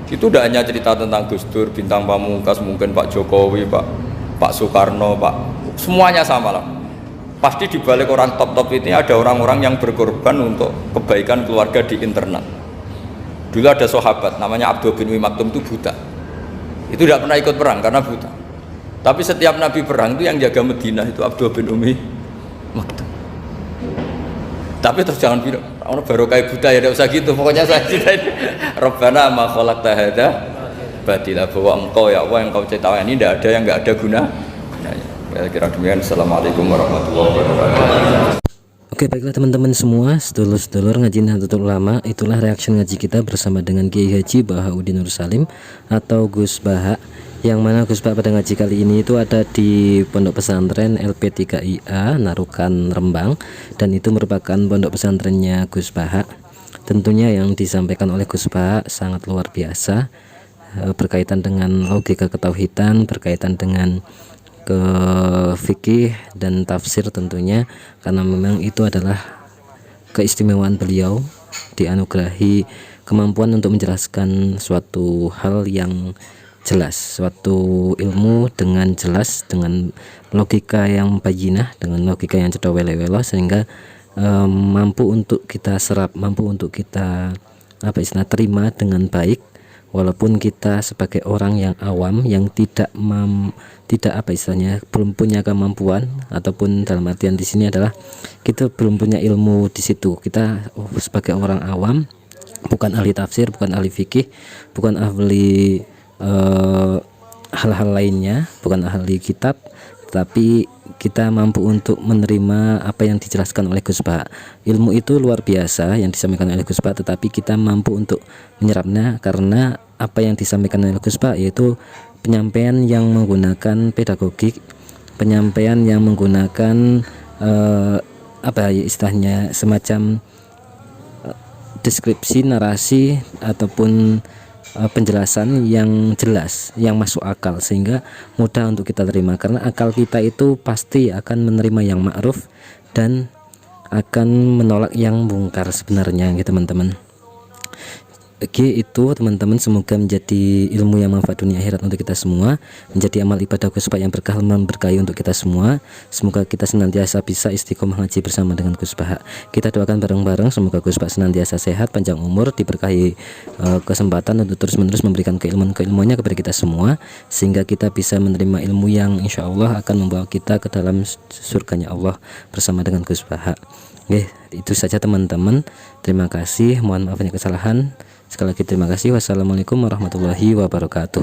Itu udah hanya cerita tentang Gus Dur, Bintang Pamungkas, mungkin Pak Jokowi, Pak Soekarno, semuanya sama lah. Pasti di balik orang top-top ini ada orang-orang yang berkorban untuk kebaikan keluarga di internal. Dulu ada sahabat namanya Abdul bin Umi Maktum, itu buta. Itu tidak pernah ikut perang karena buta. Tapi setiap Nabi perang itu yang jaga Madinah itu Abdul bin Umi Maktum. Tapi terus jangan bilang orang barokah buta ya, tidak usah gitu. Pokoknya saya ceritain Rabbana ma khalaqta hadza batila, bahwa engkau ya Allah yang kau ciptakan ini tidak ada yang nggak ada guna. Kira demikian. Assalamualaikum warahmatullahi wabarakatuh. Oke, baiklah teman-teman semua, sedulur-sedulur ngaji Nahdlatul Ulama, itulah reaction ngaji kita bersama dengan Kiai Haji Bahauddin Nur Salim atau Gus Baha, yang mana Gus Baha pada ngaji kali ini itu ada di Pondok Pesantren LP3IA Narukan Rembang, dan itu merupakan pondok pesantrennya Gus Baha. Tentunya yang disampaikan oleh Gus Baha sangat luar biasa, berkaitan dengan logika ketauhidan, berkaitan dengan ke fikih dan tafsir tentunya, karena memang itu adalah keistimewaan beliau, dianugerahi kemampuan untuk menjelaskan suatu hal yang jelas, suatu ilmu dengan jelas, dengan logika yang bayinah, dengan logika yang cedawele-welo, sehingga mampu untuk kita serap, mampu untuk kita terima dengan baik, walaupun kita sebagai orang yang awam yang belum punya kemampuan, ataupun dalam artian di sini adalah kita belum punya ilmu di situ. Kita sebagai orang awam, bukan ahli tafsir, bukan ahli fikih, bukan ahli hal-hal lainnya, bukan ahli kitab, tapi kita mampu untuk menerima apa yang dijelaskan oleh Gus Baha. Ilmu itu luar biasa yang disampaikan oleh Gus Baha, tetapi kita mampu untuk menyerapnya karena apa yang disampaikan oleh Gus Baha yaitu penyampaian yang menggunakan pedagogik, penyampaian yang menggunakan istilahnya semacam deskripsi, narasi, ataupun penjelasan yang jelas, yang masuk akal, sehingga mudah untuk kita terima. Karena akal kita itu pasti akan menerima yang ma'ruf dan akan menolak yang mungkar sebenarnya, gitu teman-teman. Oke, itu teman-teman, semoga menjadi ilmu yang manfaat dunia akhirat untuk kita semua, menjadi amal ibadah Gus Baha yang berkah memberkahi untuk kita semua. Semoga kita senantiasa bisa istiqomah ngaji bersama dengan Gus Baha. Kita doakan bareng-bareng semoga Gus Baha senantiasa sehat, panjang umur, diberkahi kesempatan untuk terus-menerus memberikan keilmuannya kepada kita semua, sehingga kita bisa menerima ilmu yang insya Allah akan membawa kita ke dalam surganya Allah bersama dengan Gus Baha. Oke, itu saja teman-teman. Terima kasih, mohon maaf banyak kesalahan. Sekali lagi terima kasih. Wassalamualaikum warahmatullahi wabarakatuh.